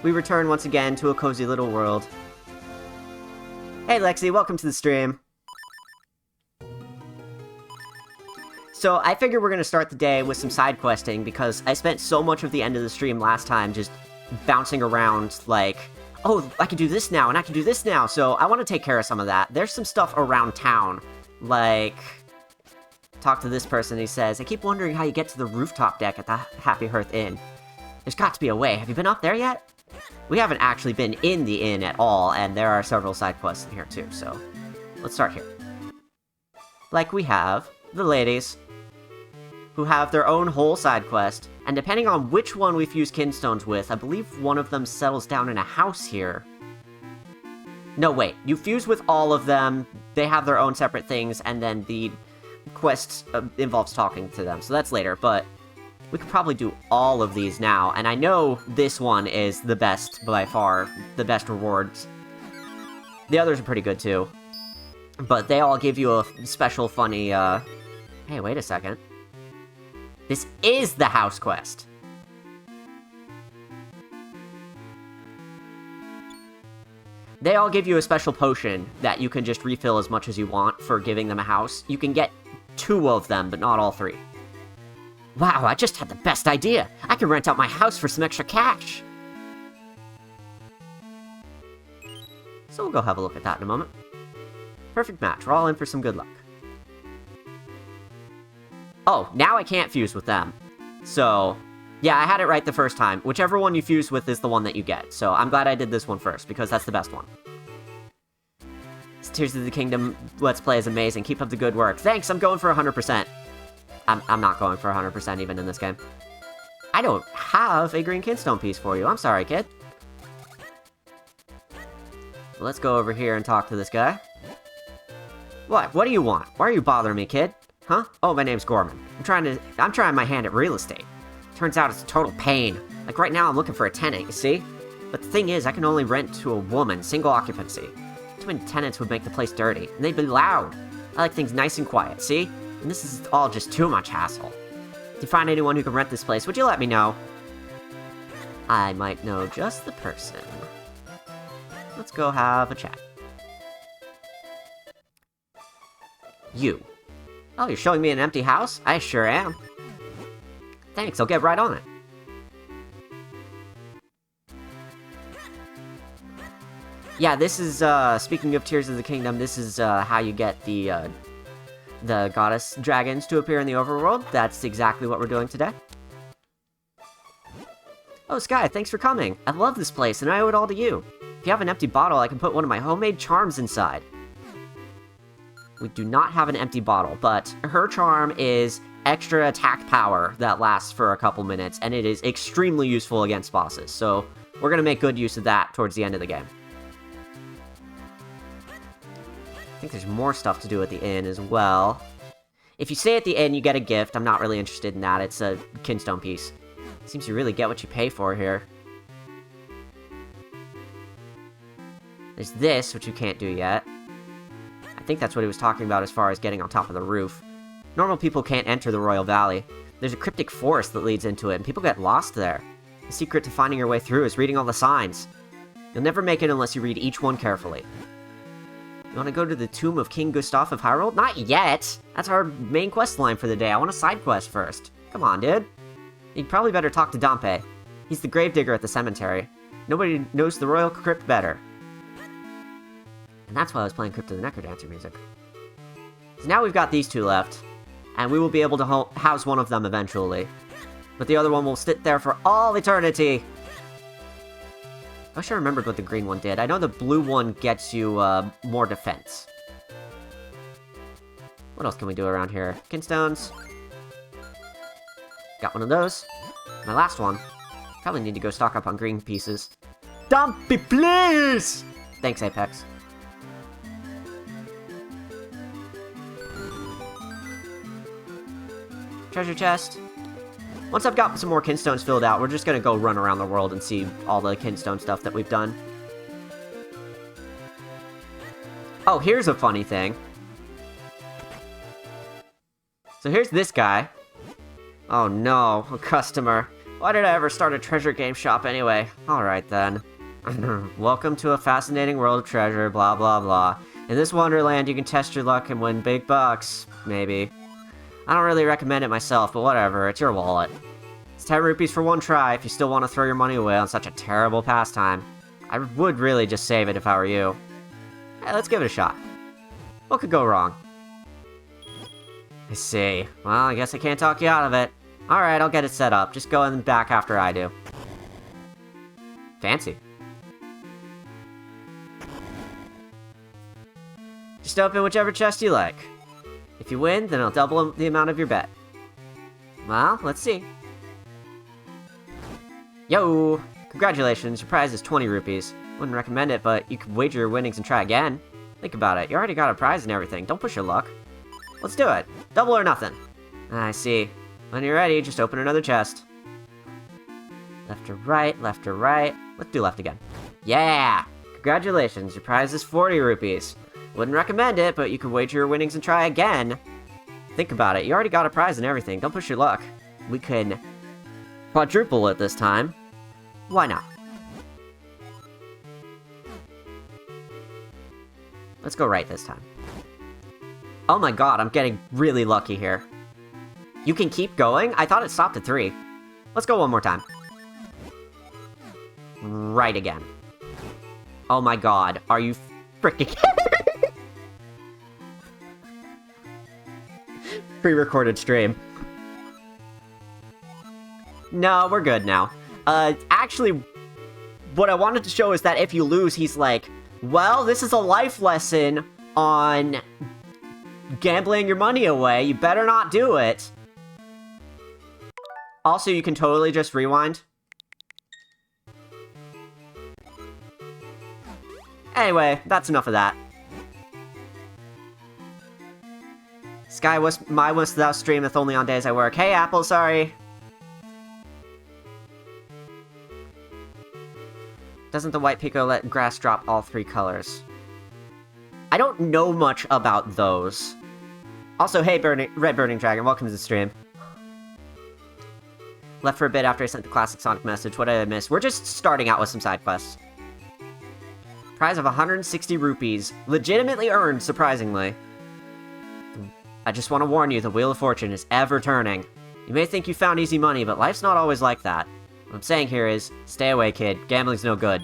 we return once again to a cozy little world. Hey Lexi, welcome to the stream. So I figure we're going to start the day with some side questing because I spent so much of the end of the stream last time just bouncing around like, oh, I can do this now and I can do this now. So I want to take care of some of that. There's some stuff around town, like talk to this person. He says, I keep wondering how you get to the rooftop deck at the Happy Hearth Inn. There's got to be a way. Have you been up there yet? We haven't actually been in the inn at all, and there are several side quests in here too, so let's start here. Like we have the ladies, who have their own whole side quest, and depending on which one we fuse kinstones with, I believe one of them settles down in a house here. No, wait, you fuse with all of them, they have their own separate things, and then the quest involves talking to them, so that's later, but we could probably do all of these now, and I know this one is the best, by far, the best rewards. The others are pretty good too, but they all give you a special funny, hey, wait a second. This is the house quest! They all give you a special potion that you can just refill as much as you want for giving them a house. You can get 2 of them, but not all 3. Wow, I just had the best idea! I can rent out my house for some extra cash! So we'll go have a look at that in a moment. Perfect match, we're all in for some good luck. Oh, now I can't fuse with them. So, yeah, I had it right the first time. Whichever one you fuse with is the one that you get. So I'm glad I did this one first, because that's the best one. This Tears of the Kingdom Let's Play is amazing. Keep up the good work. Thanks, I'm going for 100%. I'm not going for 100% even in this game. I don't have a green kinstone piece for you. I'm sorry, kid. Let's go over here and talk to this guy. What? What do you want? Why are you bothering me, kid? Huh? Oh, my name's Gorman. I'm trying my hand at real estate. Turns out it's a total pain. Like right now I'm looking for a tenant, you see? But the thing is, I can only rent to a woman, single occupancy. Too many tenants would make the place dirty, and they'd be loud. I like things nice and quiet, see? And this is all just too much hassle. If you find anyone who can rent this place, would you let me know? I might know just the person. Let's go have a chat. You. Oh, you're showing me an empty house? I sure am. Thanks, I'll get right on it. Yeah, this is, speaking of Tears of the Kingdom, this is, how you get the goddess dragons to appear in the overworld. That's exactly what we're doing today. Oh, Sky, thanks for coming. I love this place, and I owe it all to you. If you have an empty bottle, I can put one of my homemade charms inside. We do not have an empty bottle, but her charm is extra attack power that lasts for a couple minutes, and it is extremely useful against bosses, so we're going to make good use of that towards the end of the game. I think there's more stuff to do at the inn as well. If you stay at the inn, you get a gift. I'm not really interested in that. It's a kinstone piece. Seems you really get what you pay for here. There's this, which you can't do yet. I think that's what he was talking about as far as getting on top of the roof. Normal people can't enter the Royal Valley. There's a cryptic forest that leads into it, and people get lost there. The secret to finding your way through is reading all the signs. You'll never make it unless you read each one carefully. You want to go to the tomb of King Gustav of Hyrule? Not yet! That's our main quest line for the day. I want a side quest first. Come on, dude. You'd probably better talk to Dompe. He's the gravedigger at the cemetery. Nobody knows the Royal Crypt better. And that's why I was playing Crypt of the Necrodancer music. So now we've got these 2 left, and we will be able to house one of them eventually. But the other one will sit there for all eternity! I wish I remembered what the green one did. I know the blue one gets you, more defense. What else can we do around here? Kinstones. Got one of those. My last one. Probably need to go stock up on green pieces. Dumpy, please! Thanks, Apex. Treasure chest. Once I've got some more kinstones filled out, we're just gonna go run around the world and see all the kinstone stuff that we've done. Oh, here's a funny thing. So here's this guy. Oh no, a customer. Why did I ever start a treasure game shop anyway? Alright then. Welcome to a fascinating world of treasure, blah blah blah. In this wonderland, you can test your luck and win big bucks. Maybe. I don't really recommend it myself, but whatever, it's your wallet. It's 10 rupees for one try if you still want to throw your money away on such a terrible pastime. I would really just save it if I were you. Hey, let's give it a shot. What could go wrong? I see. Well, I guess I can't talk you out of it. Alright, I'll get it set up. Just go in the back after I do. Fancy. Just open whichever chest you like. If you win, then I'll double the amount of your bet. Well, let's see. Yo! Congratulations, your prize is 20 rupees. Wouldn't recommend it, but you could wager your winnings and try again. Think about it, you already got a prize and everything. Don't push your luck. Let's do it. Double or nothing. I see. When you're ready, just open another chest. Left or right, left or right. Let's do left again. Yeah! Congratulations, your prize is 40 rupees. Wouldn't recommend it, but you could wager your winnings and try again. Think about it, you already got a prize and everything. Don't push your luck. We can quadruple it this time. Why not? Let's go right this time. Oh my god, I'm getting really lucky here. You can keep going? I thought it stopped at 3. Let's go one more time. Right again. Oh my god, are you freaking... Pre-recorded stream. No, we're good now. Actually, what I wanted to show is that if you lose, he's like, well, this is a life lesson on gambling your money away. You better not do it. Also, you can totally just rewind. Anyway, that's enough of that. Sky was my thou streameth only on days I work. Hey, Apple, sorry. Doesn't the white pico let grass drop all 3 colors? I don't know much about those. Also, hey, Red Burning Dragon, welcome to the stream. Left for a bit after I sent the classic Sonic message. What did I miss? We're just starting out with some side quests. Prize of 160 rupees. Legitimately earned, surprisingly. I just want to warn you, the Wheel of Fortune is ever turning. You may think you found easy money, but life's not always like that. What I'm saying here is, stay away, kid. Gambling's no good.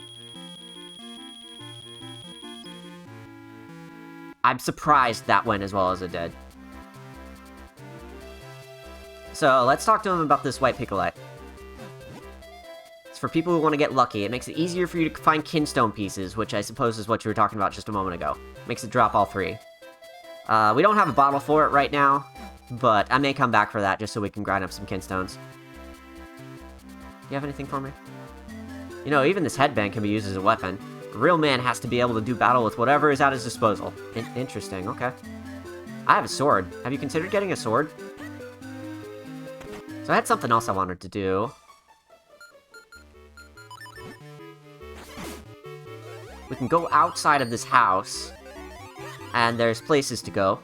I'm surprised that went as well as it did. So, let's talk to him about this white picolite. It's for people who want to get lucky. It makes it easier for you to find kinstone pieces, which I suppose is what you were talking about just a moment ago. Makes it drop all 3. We don't have a bottle for it right now, but I may come back for that just so we can grind up some kinstones. You have anything for me? You know, even this headband can be used as a weapon. A real man has to be able to do battle with whatever is at his disposal. Interesting, okay. I have a sword. Have you considered getting a sword? So I had something else I wanted to do. We can go outside of this house. And there's places to go.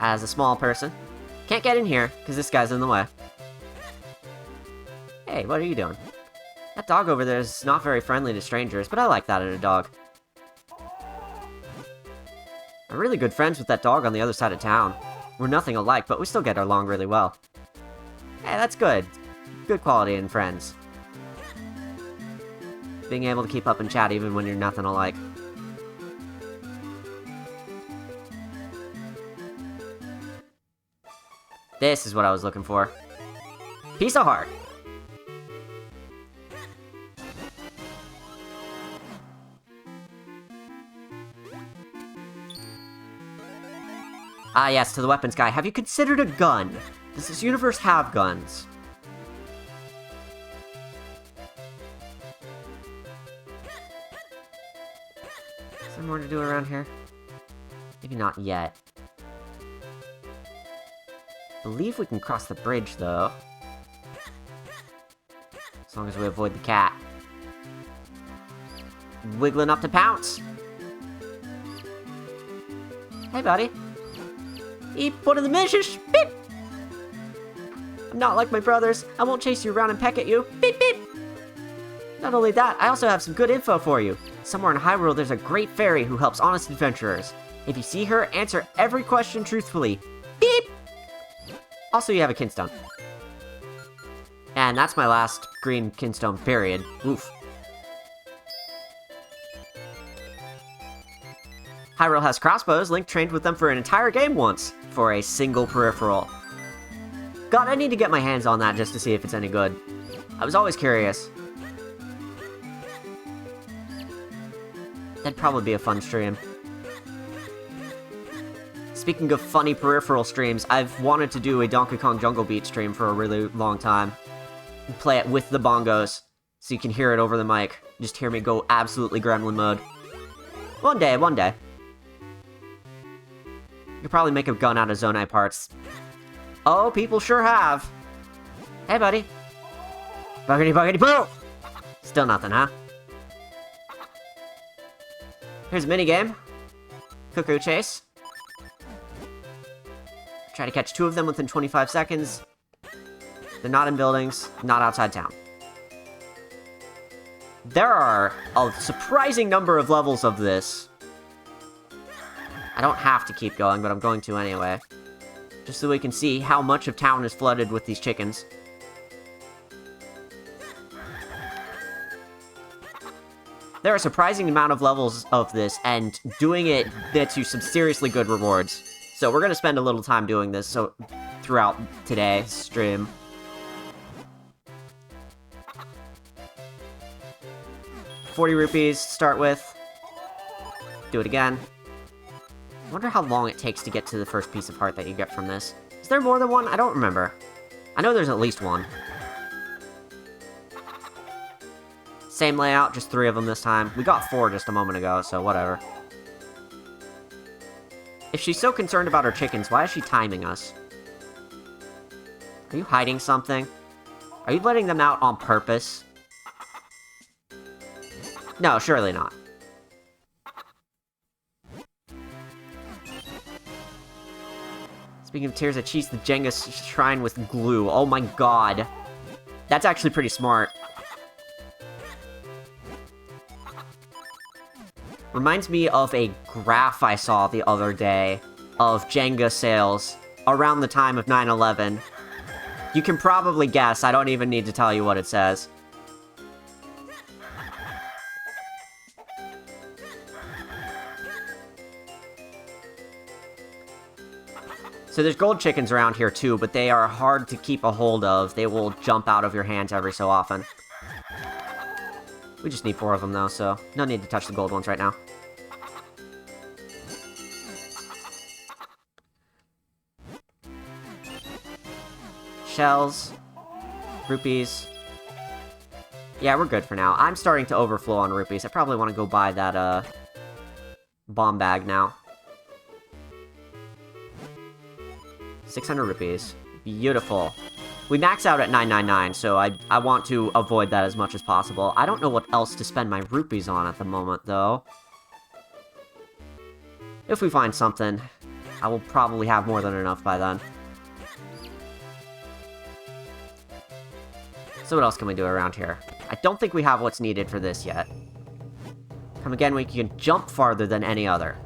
As a small person. Can't get in here, because this guy's in the way. Hey, what are you doing? That dog over there is not very friendly to strangers, but I like that in a dog. I'm really good friends with that dog on the other side of town. We're nothing alike, but we still get along really well. Hey, that's good. Good quality in friends. Being able to keep up and chat even when you're nothing alike. This is what I was looking for. Piece of heart. Ah yes, to the weapons guy. Have you considered a gun? Does this universe have guns? Is there more to do around here? Maybe not yet. I believe we can cross the bridge, though. As long as we avoid the cat. Wiggling up to pounce! Hey, buddy. Eat one of the mishes! Beep! I'm not like my brothers. I won't chase you around and peck at you. Beep, beep. Not only that, I also have some good info for you. Somewhere in Hyrule, there's a great fairy who helps honest adventurers. If you see her, answer every question truthfully. Beep! Also, you have a kinstone. And that's my last green kinstone, period. Oof. Hyrule has crossbows. Link trained with them for an entire game once, for a single peripheral. God, I need to get my hands on that just to see if it's any good. I was always curious. That'd probably be a fun stream. Speaking of funny peripheral streams, I've wanted to do a Donkey Kong Jungle Beat stream for a really long time. And play it with the bongos, so you can hear it over the mic. Just hear me go absolutely gremlin mode. One day, one day. You could probably make a gun out of Zonai parts. Oh, people sure have. Hey, buddy. Buggity, buggity, boo! Still nothing, huh? Here's a minigame. Cuckoo Chase. Try to catch 2 of them within 25 seconds. They're not in buildings, not outside town. There are a surprising number of levels of this. I don't have to keep going, but I'm going to anyway. Just so we can see how much of town is flooded with these chickens. There are a surprising amount of levels of this, and doing it gets you some seriously good rewards. So we're gonna spend a little time doing this throughout today's stream. $40 to start with. Do it again. I wonder how long it takes to get to the first piece of heart that you get from this. Is there more than one? I don't remember. I know there's at least one. Same layout, just 3 of them this time. We got 4 just a moment ago, so whatever. If she's so concerned about her chickens, why is she timing us? Are you hiding something? Are you letting them out on purpose? No, surely not. Speaking of tears, I cheesed the Jenga shrine with glue. Oh my god. That's actually pretty smart. Reminds me of a graph I saw the other day of Jenga sales around the time of 9/11. You can probably guess, I don't even need to tell you what it says. So there's gold chickens around here too, but they are hard to keep a hold of. They will jump out of your hands every so often. We just need 4 of them though, so no need to touch the gold ones right now. Shells. Rupees. Yeah, we're good for now. I'm starting to overflow on rupees. I probably want to go buy that, bomb bag now. 600 rupees. Beautiful. We max out at 999, so I want to avoid that as much as possible. I don't know what else to spend my rupees on at the moment, though. If we find something, I will probably have more than enough by then. So what else can we do around here? I don't think we have what's needed for this yet. Come again, we can jump farther than any other.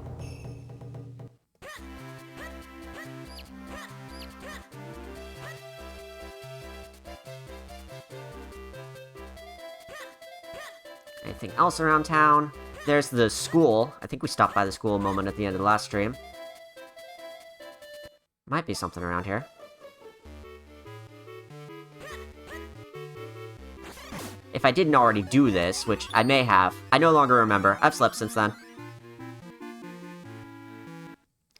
Anything else around town? There's the school. I think we stopped by the school a moment at the end of the last stream. Might be something around here. If I didn't already do this, which I may have, I no longer remember. I've slept since then.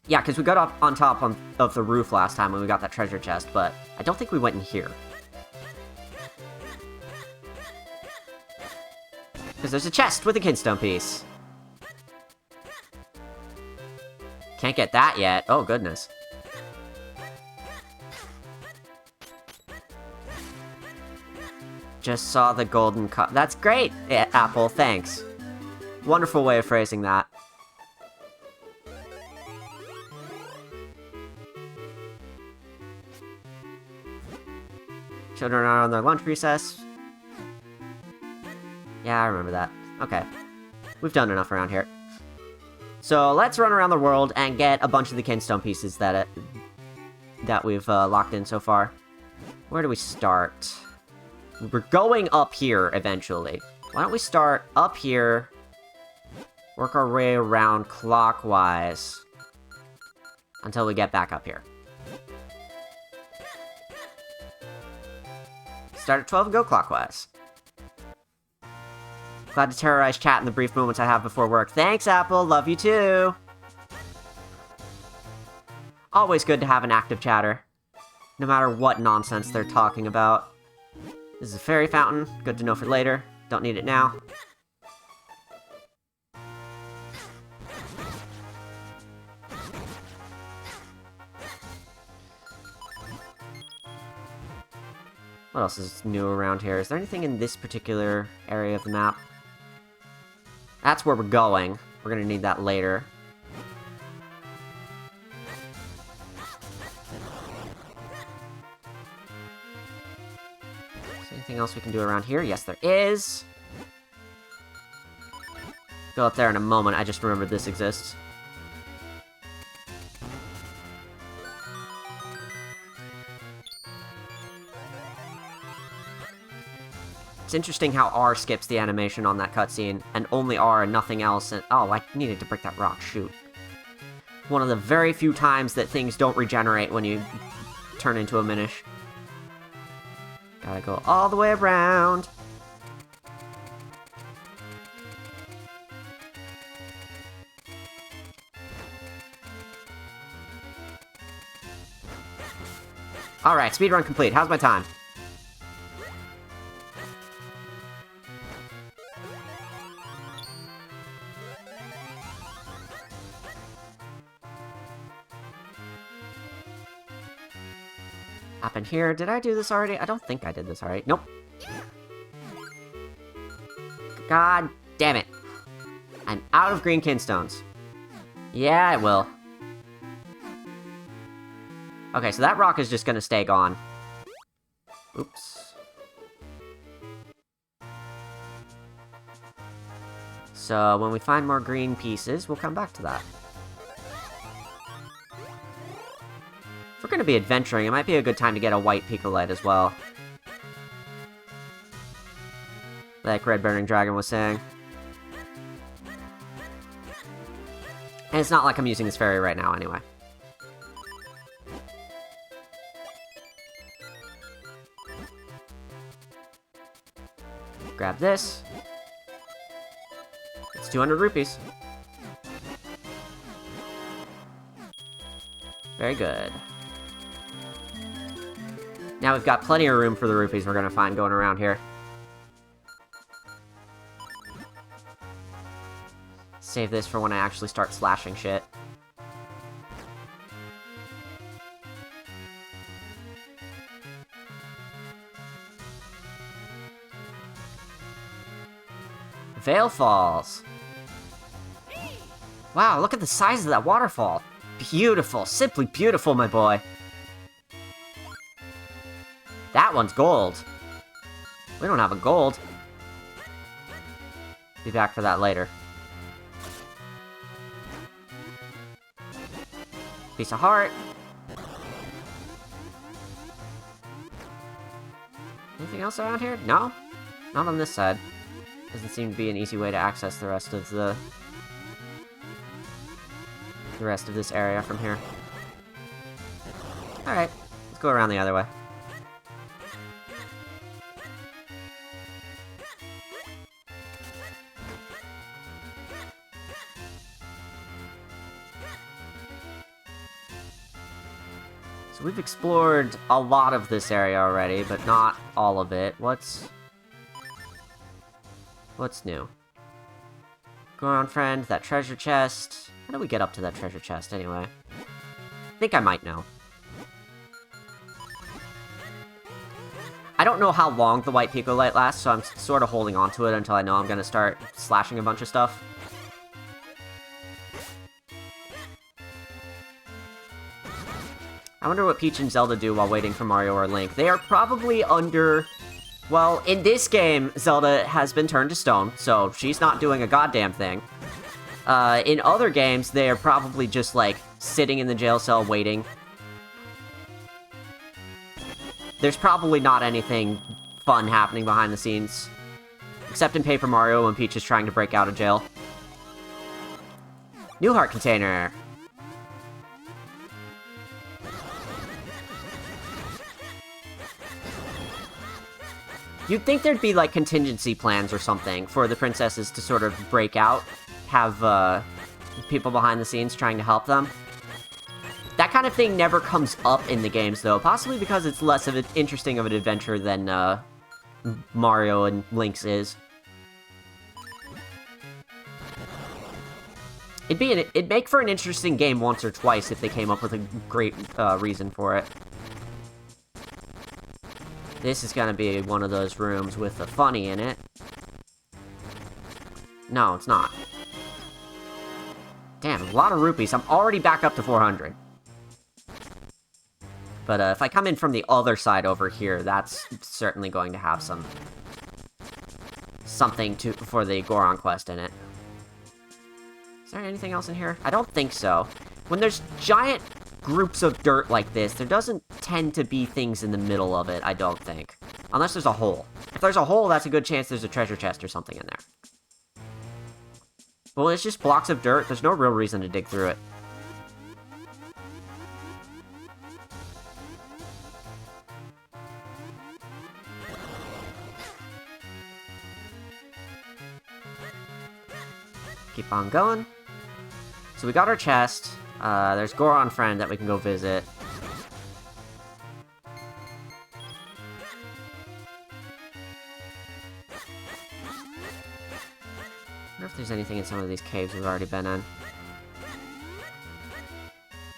Yeah, because we got up on top of the roof last time when we got that treasure chest, but I don't think we went in here. Because there's a chest with a kinstone piece. Can't get that yet. Oh, goodness. Just saw the golden cup. That's great, Apple. Thanks. Wonderful way of phrasing that. Children are on their lunch recess. Yeah, I remember that. Okay. We've done enough around here. So let's run around the world and get a bunch of the kinstone pieces that we've locked in so far. Where do we start? We're going up here eventually. Why don't we start up here, work our way around clockwise until we get back up here. Start at 12 and go clockwise. Glad to terrorize chat in the brief moments I have before work. Thanks, Apple. Love you too. Always good to have an active chatter, no matter what nonsense they're talking about. This is a fairy fountain. Good to know for later. Don't need it now. What else is new around here? Is there anything in this particular area of the map? That's where we're going. We're gonna need that later. Is there anything else we can do around here? Yes, there is. Go up there in a moment. I just remembered this exists. It's interesting how R skips the animation on that cutscene, and only R and nothing else, and oh, I needed to break that rock, shoot. One of the very few times that things don't regenerate when you turn into a Minish. Gotta go all the way around. Alright, speedrun complete. How's my time? Up in here. Did I do this already? I don't think I did this already. Nope. God damn it. I'm out of green kinstones. Yeah, I will. Okay, so that rock is just gonna stay gone. Oops. So, when we find more green pieces, we'll come back to that. If we're gonna be adventuring, it might be a good time to get a white Picolite as well. Like Red Burning Dragon was saying. And it's not like I'm using this fairy right now anyway. Grab this. It's 200 rupees. Very good. Now we've got plenty of room for the rupees we're gonna find going around here. Save this for when I actually start slashing shit. Veil Falls. Wow, look at the size of that waterfall. Beautiful, simply beautiful, my boy. That one's gold. We don't have a gold. Be back for that later. Piece of heart. Anything else around here? No? Not on this side. Doesn't seem to be an easy way to access the rest of this area from here. Alright, let's go around the other way. So we've explored a lot of this area already, but not all of it. What's new? Go on, friend, that treasure chest. How do we get up to that treasure chest, anyway? I think I might know. I don't know how long the white Picolite lasts, so I'm sort of holding on to it until I know I'm gonna start slashing a bunch of stuff. I wonder what Peach and Zelda do while waiting for Mario or Link. They are probably under... Well, in this game, Zelda has been turned to stone, so she's not doing a goddamn thing. In other games, they are probably just, like, sitting in the jail cell waiting. There's probably not anything fun happening behind the scenes. Except in Paper Mario when Peach is trying to break out of jail. New heart container. You'd think there'd be, like, contingency plans or something for the princesses to sort of break out. Have, people behind the scenes trying to help them. That kind of thing never comes up in the games, though. Possibly because it's less of an interesting of an adventure than, Mario and Link's is. It'd make for an interesting game once or twice if they came up with a great, reason for it. This is gonna be one of those rooms with a funny in it. No, it's not. Damn, a lot of rupees. I'm already back up to 400. But if I come in from the other side over here, that's certainly going to have something for the Goron quest in it. Is there anything else in here? I don't think so. When there's giant groups of dirt like this, there doesn't tend to be things in the middle of it, I don't think. Unless there's a hole. If there's a hole, that's a good chance there's a treasure chest or something in there. Well, it's just blocks of dirt. There's no real reason to dig through it. Keep on going. So we got our chest. There's Goron Friend that we can go visit. I wonder if there's anything in some of these caves we've already been in.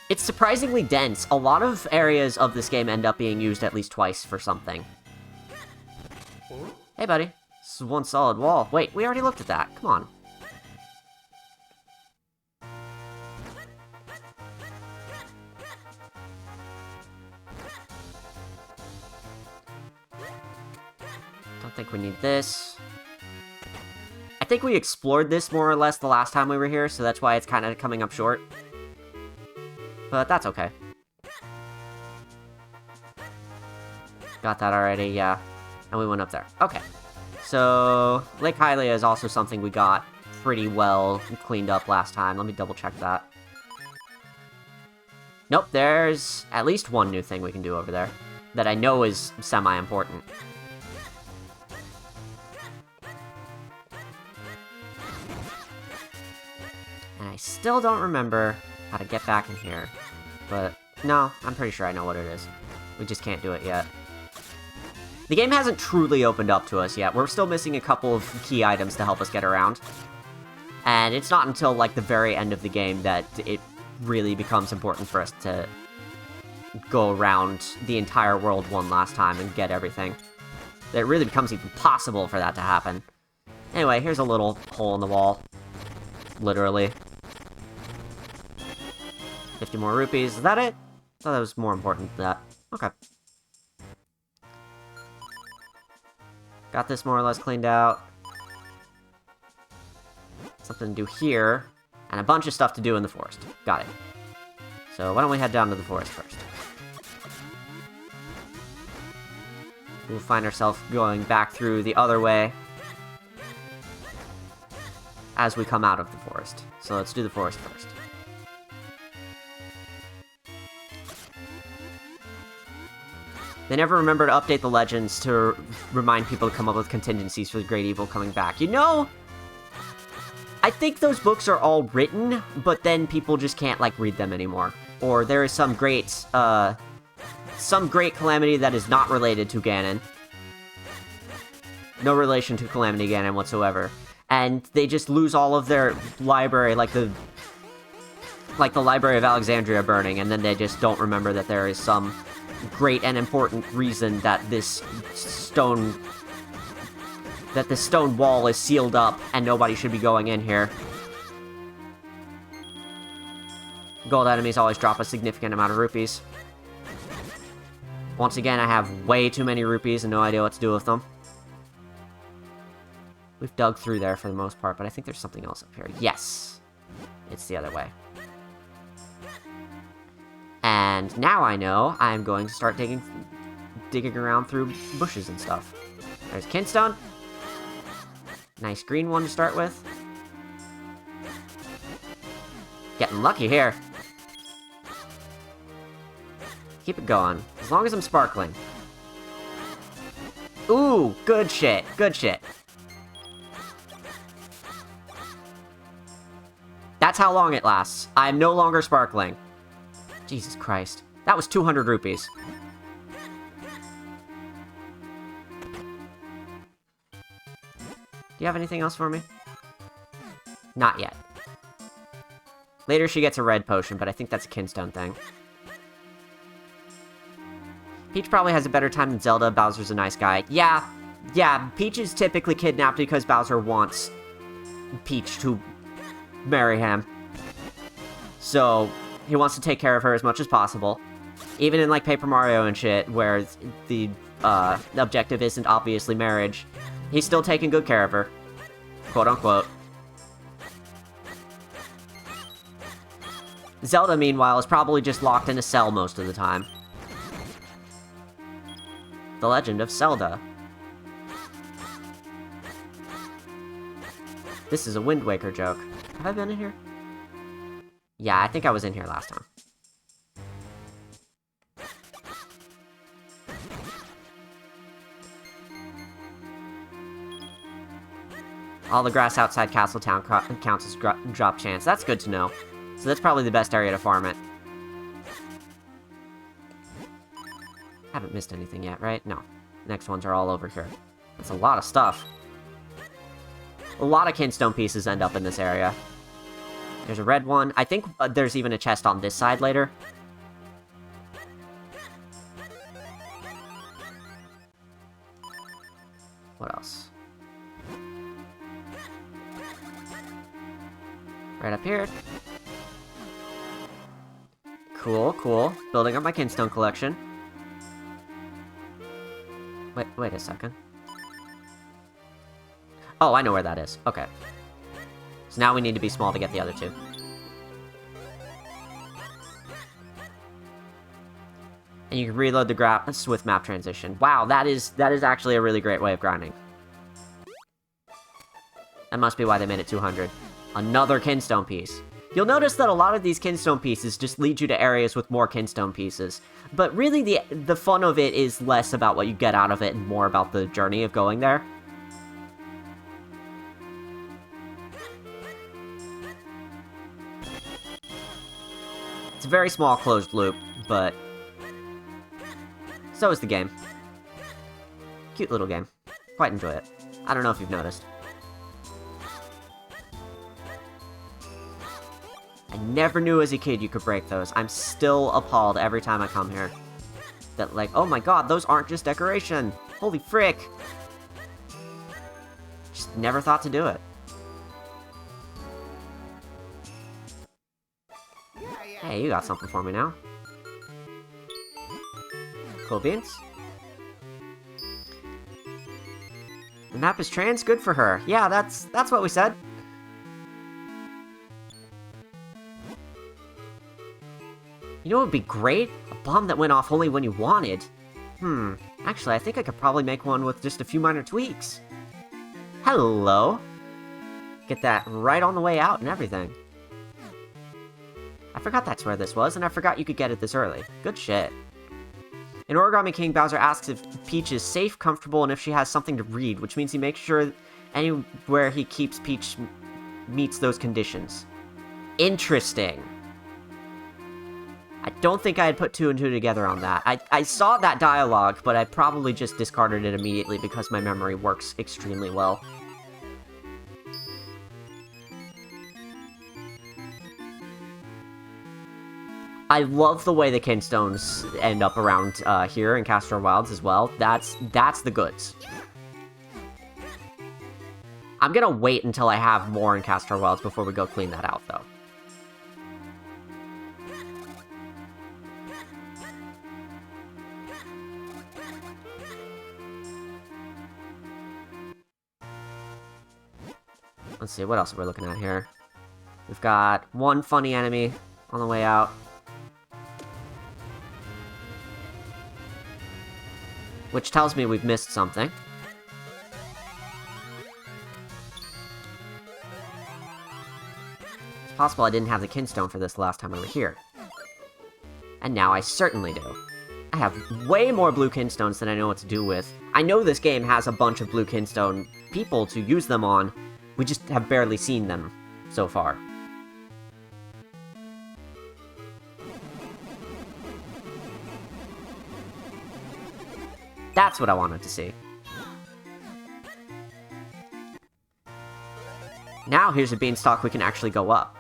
It's surprisingly dense. A lot of areas of this game end up being used at least twice for something. Hey, buddy. This is one solid wall. Wait, we already looked at that. Come on. Don't think we need this. I think we explored this more or less the last time we were here, so that's why it's kind of coming up short. But that's okay. Got that already, yeah. And we went up there. Okay. So, Lake Hylia is also something we got pretty well cleaned up last time. Let me double check that. Nope, there's at least one new thing we can do over there that I know is semi-important. And I still don't remember how to get back in here. But, no, I'm pretty sure I know what it is. We just can't do it yet. The game hasn't truly opened up to us yet. We're still missing a couple of key items to help us get around. And it's not until, like, the very end of the game that it really becomes important for us to go around the entire world one last time and get everything. It really becomes even possible for that to happen. Anyway, here's a little hole in the wall. Literally. 50 more rupees. Is that it? I thought that was more important than that. Okay. Got this more or less cleaned out. Something to do here. And a bunch of stuff to do in the forest. Got it. So why don't we head down to the forest first. We'll find ourselves going back through the other way as we come out of the forest. So let's do the forest first. They never remember to update the legends to remind people to come up with contingencies for the Great Evil coming back. You know, I think those books are all written, but then people just can't, like, read them anymore. Or there is some great calamity that is not related to Ganon. No relation to Calamity Ganon whatsoever. And they just lose all of their library, like the Library of Alexandria burning, and then they just don't remember that there is some great and important reason that this stone wall is sealed up and nobody should be going in here. Gold enemies always drop a significant amount of rupees. Once again, I have way too many rupees and no idea what to do with them. We've dug through there for the most part, but I think there's something else up here. Yes! It's the other way. And now I know I'm going to start digging around through bushes and stuff. There's Kinstone. Nice green one to start with. Getting lucky here. Keep it going. As long as I'm sparkling. Ooh, good shit. Good shit. That's how long it lasts. I'm no longer sparkling. Jesus Christ. That was 200 rupees. Do you have anything else for me? Not yet. Later she gets a red potion, but I think that's a Kinstone thing. Peach probably has a better time than Zelda. Bowser's a nice guy. Yeah, Peach is typically kidnapped because Bowser wants Peach to marry him. So, he wants to take care of her as much as possible. Even in, like, Paper Mario and shit, where the objective isn't obviously marriage, he's still taking good care of her. Quote unquote. Zelda, meanwhile, is probably just locked in a cell most of the time. The Legend of Zelda. This is a Wind Waker joke. Have I been in here? Yeah, I think I was in here last time. All the grass outside Castletown counts as drop chance. That's good to know. So that's probably the best area to farm it. Haven't missed anything yet, right? No. Next ones are all over here. That's a lot of stuff. A lot of Kinstone pieces end up in this area. There's a red one. I think there's even a chest on this side later. What else? Right up here. Cool, cool. Building up my Kinstone collection. Wait a second. Oh, I know where that is. Okay. So now we need to be small to get the other two. And you can reload the graphs with map transition. Wow, that is actually a really great way of grinding. That must be why they made it 200. Another Kinstone piece. You'll notice that a lot of these Kinstone pieces just lead you to areas with more Kinstone pieces. But really, the fun of it is less about what you get out of it and more about the journey of going there. It's a very small closed loop, but so is the game. Cute little game. Quite enjoy it. I don't know if you've noticed. I never knew as a kid you could break those. I'm still appalled every time I come here. That, like, oh my god, those aren't just decoration! Holy frick! Just never thought to do it. Hey, you got something for me now. Cool beans. The map is trans, good for her. Yeah, that's what we said. You know what would be great? A bomb that went off only when you wanted. Actually, I think I could probably make one with just a few minor tweaks. Hello! Get that right on the way out and everything. I forgot that's where this was, and I forgot you could get it this early. Good shit. In Origami King, Bowser asks if Peach is safe, comfortable, and if she has something to read, which means he makes sure anywhere he keeps Peach meets those conditions. Interesting. I don't think I had put two and two together on that. I saw that dialogue, but I probably just discarded it immediately because my memory works extremely well. I love the way the Kinstones end up around here in Castor Wilds as well. That's the goods. I'm gonna wait until I have more in Castor Wilds before we go clean that out, though. Let's see, what else are we looking at here? We've got one funny enemy on the way out. Which tells me we've missed something. It's possible I didn't have the Kinstone for this last time I was here. And now I certainly do. I have way more blue Kinstones than I know what to do with. I know this game has a bunch of blue Kinstone people to use them on. We just have barely seen them so far. That's what I wanted to see. Now here's a beanstalk we can actually go up.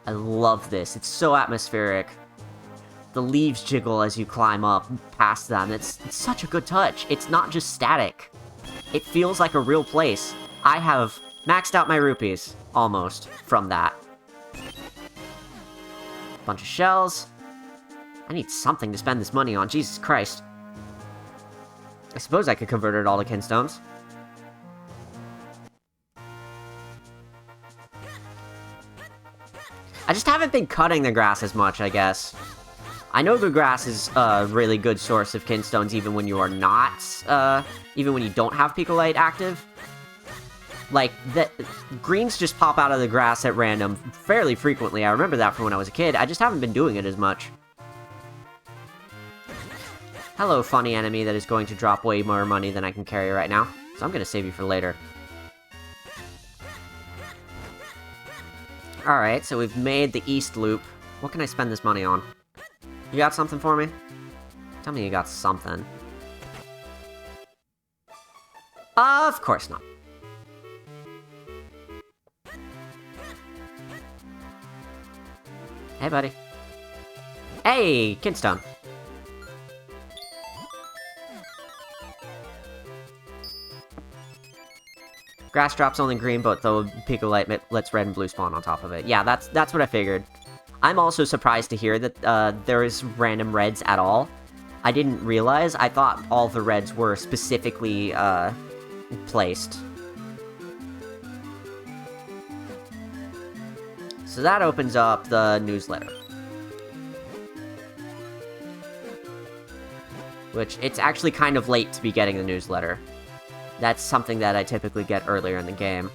I love this. It's so atmospheric. The leaves jiggle as you climb up past them. It's such a good touch. It's not just static. It feels like a real place. I have maxed out my rupees, almost, from that. Bunch of shells. I need something to spend this money on, Jesus Christ. I suppose I could convert it all to Kinstones. I just haven't been cutting the grass as much, I guess. I know the grass is a really good source of Kinstones even when you are not, even when you don't have Picolite active. Like, the greens just pop out of the grass at random fairly frequently. I remember that from when I was a kid. I just haven't been doing it as much. Hello, funny enemy that is going to drop way more money than I can carry right now. So I'm gonna save you for later. Alright, so we've made the east loop. What can I spend this money on? You got something for me? Tell me you got something. Of course not. Hey, buddy. Hey, Kinstone. Grass drops only green, but the Picolite lets red and blue spawn on top of it. Yeah, that's what I figured. I'm also surprised to hear that there is random reds at all. I didn't realize. I thought all the reds were specifically placed. So that opens up the newsletter. Which, it's actually kind of late to be getting the newsletter. That's something that I typically get earlier in the game.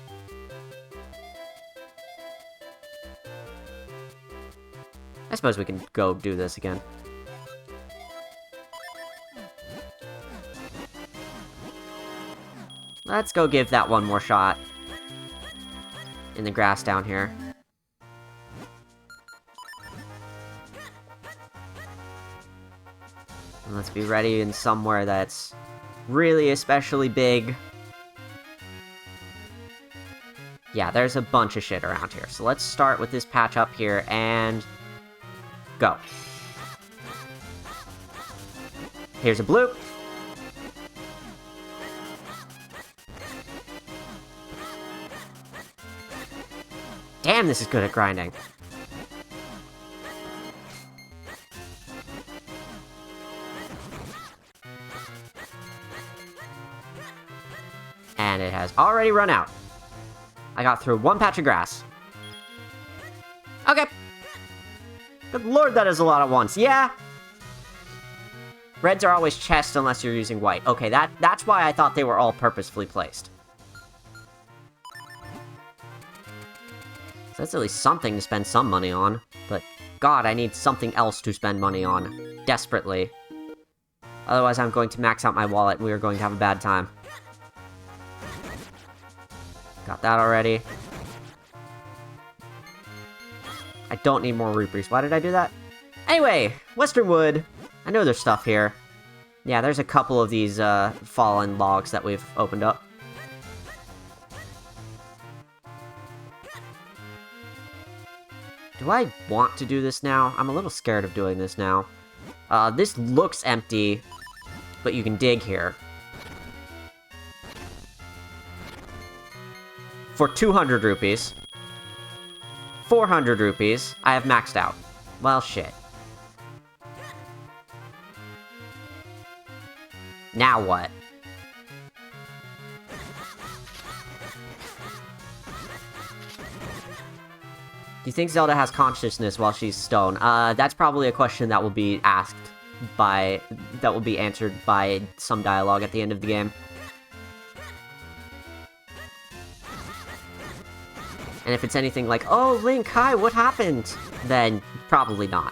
I suppose we can go do this again. Let's go give that one more shot. In the grass down here. And let's be ready in somewhere that's really especially big. Yeah, there's a bunch of shit around here. So let's start with this patch up here and go. Here's a blue. Damn, this is good at grinding. And it has already run out. I got through one patch of grass. Okay. Good lord, that is a lot at once. Yeah. Reds are always chests unless you're using white. Okay, that's why I thought they were all purposefully placed. So that's at least something to spend some money on. But, God, I need something else to spend money on. Desperately. Otherwise, I'm going to max out my wallet and we are going to have a bad time. Got that already. I don't need more rupees. Why did I do that? Anyway, Western Wood. I know there's stuff here. Yeah, there's a couple of these fallen logs that we've opened up. Do I want to do this now? I'm a little scared of doing this now. This looks empty, but you can dig here. For 200 rupees. 400 rupees. I have maxed out. Well, shit. Now what? Do you think Zelda has consciousness while she's stone? That's probably a question that will be asked by... that will be answered by some dialogue at the end of the game. And if it's anything like, oh, Link, hi, what happened? Then probably not.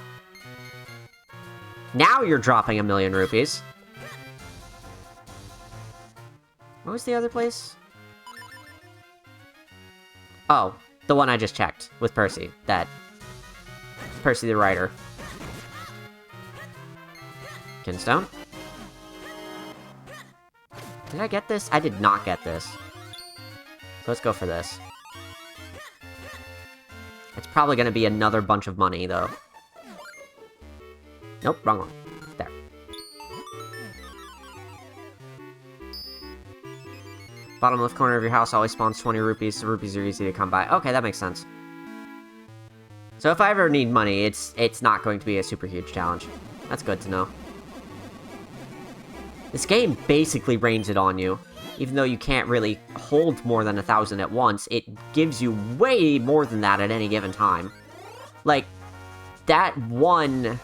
Now you're dropping 1,000,000 rupees. What was the other place? Oh, the one I just checked with Percy. Percy the writer. Kinstone? Did I get this? I did not get this. So let's go for this. It's probably gonna be another bunch of money, though. Nope, wrong one. There. Bottom left corner of your house always spawns 20 rupees, so rupees are easy to come by. Okay, that makes sense. So if I ever need money, it's not going to be a super huge challenge. That's good to know. This game basically rains it on you. Even though you can't really hold more than 1,000 at once, it gives you way more than that at any given time. Like, that one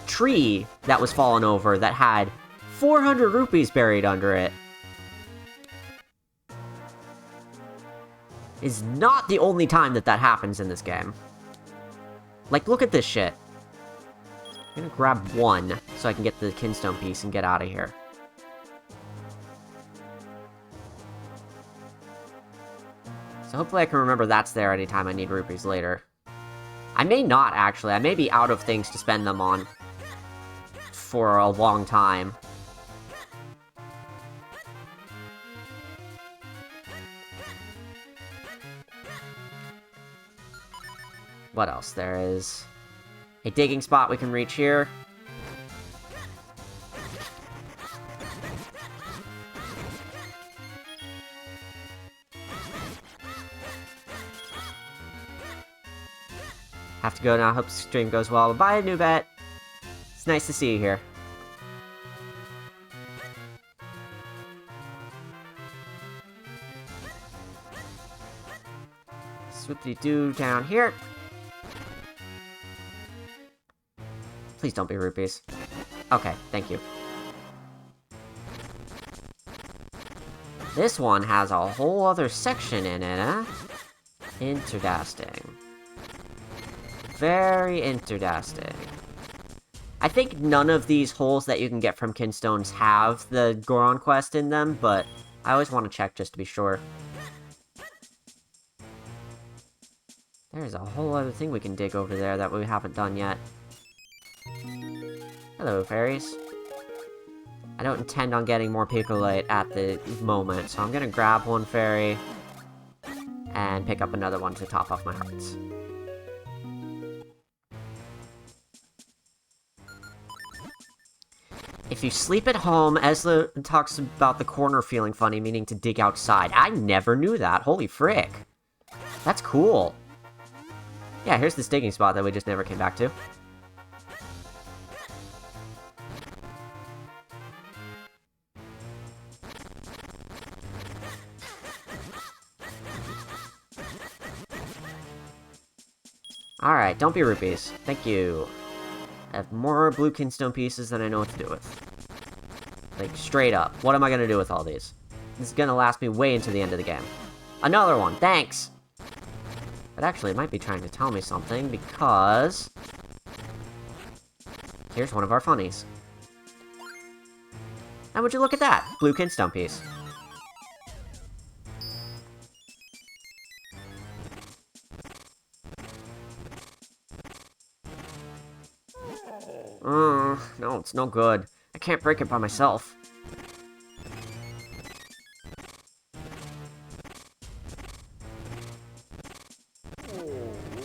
tree that was fallen over that had 400 rupees buried under it is not the only time that that happens in this game. Like, look at this shit. I'm gonna grab one so I can get the Kinstone piece and get out of here. So hopefully I can remember that's there anytime I need rupees later. I may not, actually. I may be out of things to spend them on for a long time. What else? There is a digging spot we can reach here. Have to go now. Hope the stream goes well. Bye, new bet. It's nice to see you here. Swoopty-doo down here. Please don't be rupees. Okay, thank you. This one has a whole other section in it, huh? Interesting. Very interesting. I think none of these holes that you can get from Kinstones have the Goron quest in them, but I always want to check just to be sure. There's a whole other thing we can dig over there that we haven't done yet. Hello, fairies. I don't intend on getting more Picolite at the moment, so I'm gonna grab one fairy and pick up another one to top off my hearts. If you sleep at home, Ezra talks about the corner feeling funny, meaning to dig outside. I never knew that. Holy frick. That's cool. Yeah, here's this digging spot that we just never came back to. Alright, don't be rupees. Thank you. I have more blue Kinstone pieces than I know what to do with. Like, straight up. What am I gonna do with all these? This is gonna last me way into the end of the game. Another one! Thanks! But actually, it might be trying to tell me something, because... here's one of our funnies. And would you look at that? Blue Kinstone piece. No, it's no good. I can't break it by myself.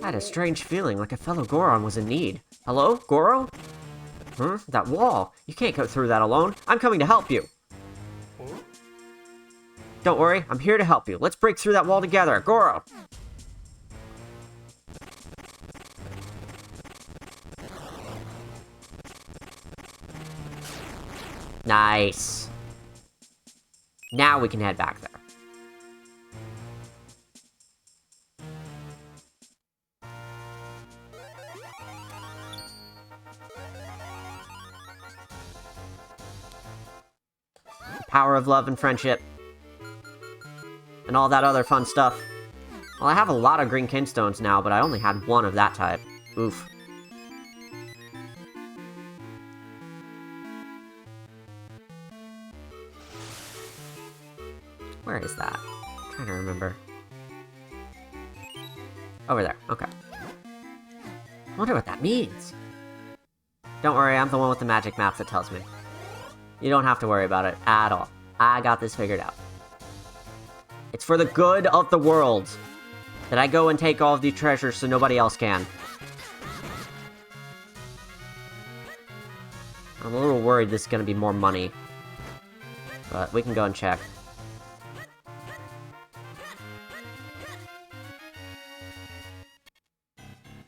I had a strange feeling, like a fellow Goron was in need. Hello, Goro? Huh? That wall! You can't go through that alone. I'm coming to help you! Don't worry, I'm here to help you. Let's break through that wall together, Goro! Nice. Now we can head back there. Power of love and friendship. And all that other fun stuff. Well, I have a lot of green kinstones now, but I only had one of that type. Oof. Where is that? I'm trying to remember. Over there, okay. I wonder what that means. Don't worry, I'm the one with the magic map that tells me. You don't have to worry about it at all. I got this figured out. It's for the good of the world that I go and take all of these treasures so nobody else can. I'm a little worried this is going to be more money. But we can go and check.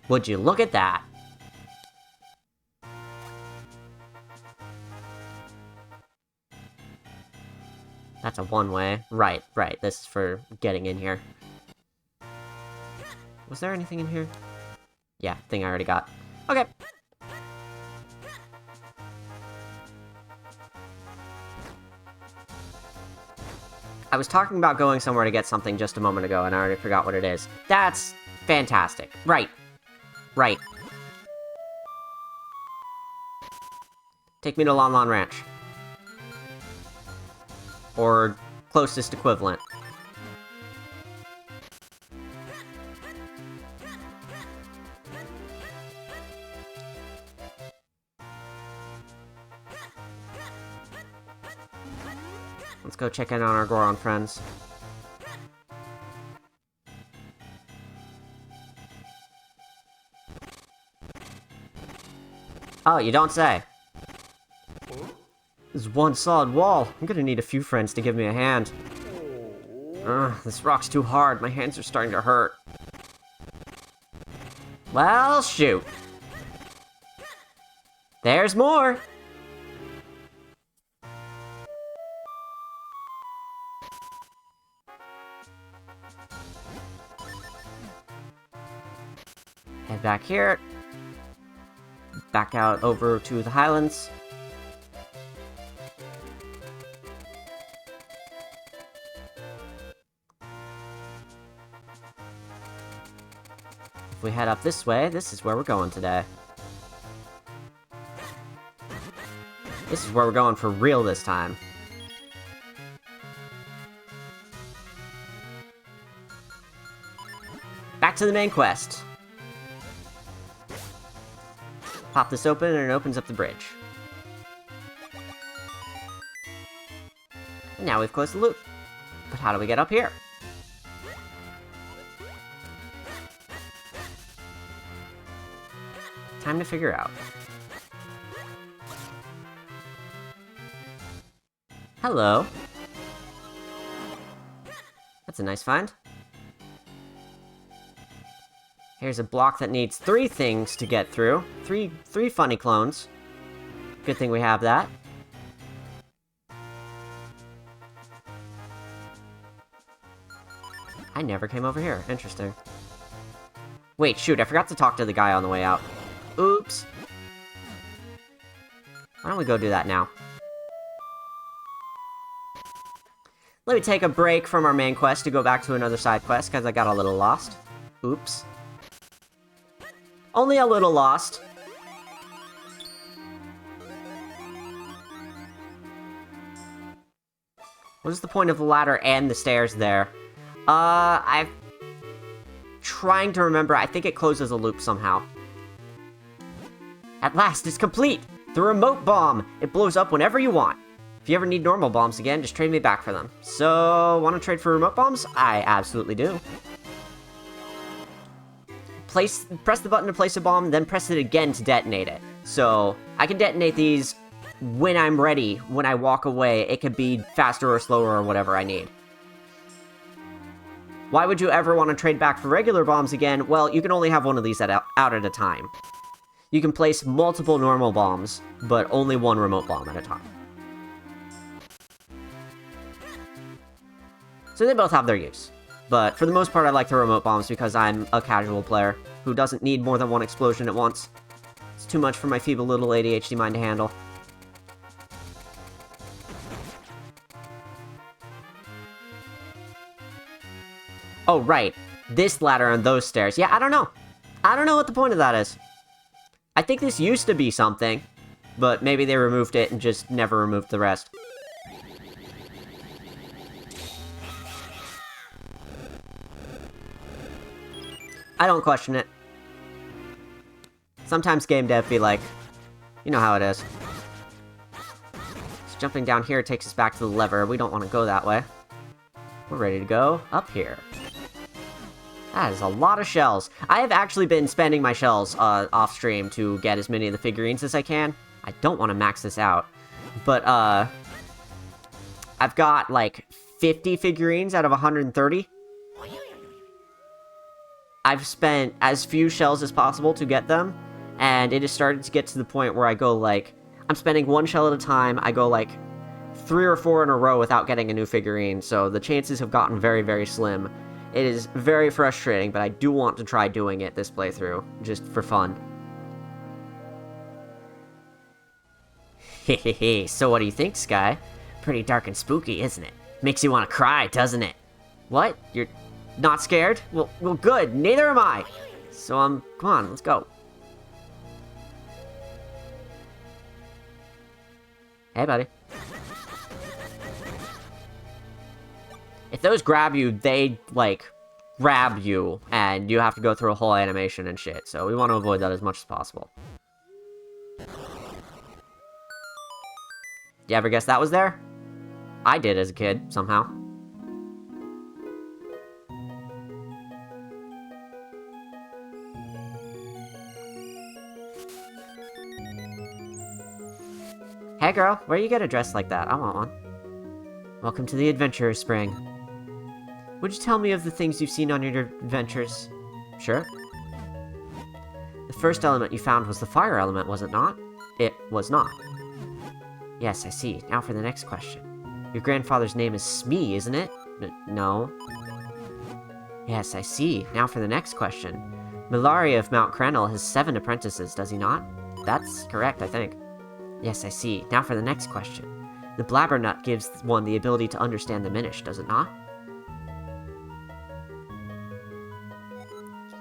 Would you look at that? That's a one-way. Right. This is for getting in here. Was there anything in here? Yeah, thing I already got. Okay. I was talking about going somewhere to get something just a moment ago, and I already forgot what it is. That's fantastic. Right. Take me to Lon Lon Ranch. Or closest equivalent. Let's go check in on our Goron friends. Oh, you don't say. This is one solid wall. I'm gonna need a few friends to give me a hand. This rock's too hard. My hands are starting to hurt. Well, shoot. There's more. Head back here. Back out over to the Highlands. If we head up this way, this is where we're going today. This is where we're going for real this time. Back to the main quest. Pop this open and it opens up the bridge. And now we've closed the loop. But how do we get up here? Time to figure out. Hello. That's a nice find. Here's a block that needs 3 things to get through. Three funny clones. Good thing we have that. I never came over here. Interesting. Wait, shoot, I forgot to talk to the guy on the way out. Oops. Why don't we go do that now? Let me take a break from our main quest to go back to another side quest, because I got a little lost. Oops. Only a little lost. What is the point of the ladder and the stairs there? I'm trying to remember. I think it closes a loop somehow. At last, it's complete! The remote bomb! It blows up whenever you want. If you ever need normal bombs again, just trade me back for them. So, want to trade for remote bombs? I absolutely do. Press the button to place a bomb, then press it again to detonate it. So, I can detonate these when I'm ready, when I walk away. It could be faster or slower or whatever I need. Why would you ever want to trade back for regular bombs again? Well, you can only have one of these out at a time. You can place multiple normal bombs, but only one remote bomb at a time. So they both have their use. But for the most part, I like the remote bombs because I'm a casual player who doesn't need more than one explosion at once. It's too much for my feeble little ADHD mind to handle. Oh, right. This ladder and those stairs. Yeah, I don't know. I don't know what the point of that is. I think this used to be something, but maybe they removed it and just never removed the rest. I don't question it. Sometimes game dev be like, you know how it is. So jumping down here takes us back to the lever. We don't want to go that way. We're ready to go up here. That is a lot of shells. I have actually been spending my shells off stream to get as many of the figurines as I can. I don't want to max this out. But, I've got, like, 50 figurines out of 130. I've spent as few shells as possible to get them, and it has started to get to the point where I go, like, I'm spending one shell at a time. I go, like, 3 or 4 in a row without getting a new figurine, so the chances have gotten very, very slim. It is very frustrating, but I do want to try doing it this playthrough, just for fun. Hehehe, so what do you think, Sky? Pretty dark and spooky, isn't it? Makes you want to cry, doesn't it? What? You're not scared? Well, good, neither am I! So, come on, let's go. Hey, buddy. If those grab you, they, like, grab you, and you have to go through a whole animation and shit, so we want to avoid that as much as possible. You ever guess that was there? I did as a kid, somehow. Hey girl, where you get a dress like that? I want one. Welcome to the Adventurer's Spring. Would you tell me of the things you've seen on your adventures? Sure. The first element you found was the fire element, was it not? It was not. Yes, I see. Now for the next question. Your grandfather's name is Smee, isn't it? No. Yes, I see. Now for the next question. Milaria of Mount Crenel has 7 apprentices, does he not? That's correct, I think. Yes, I see. Now for the next question. The Blabbernut gives one the ability to understand the Minish, does it not?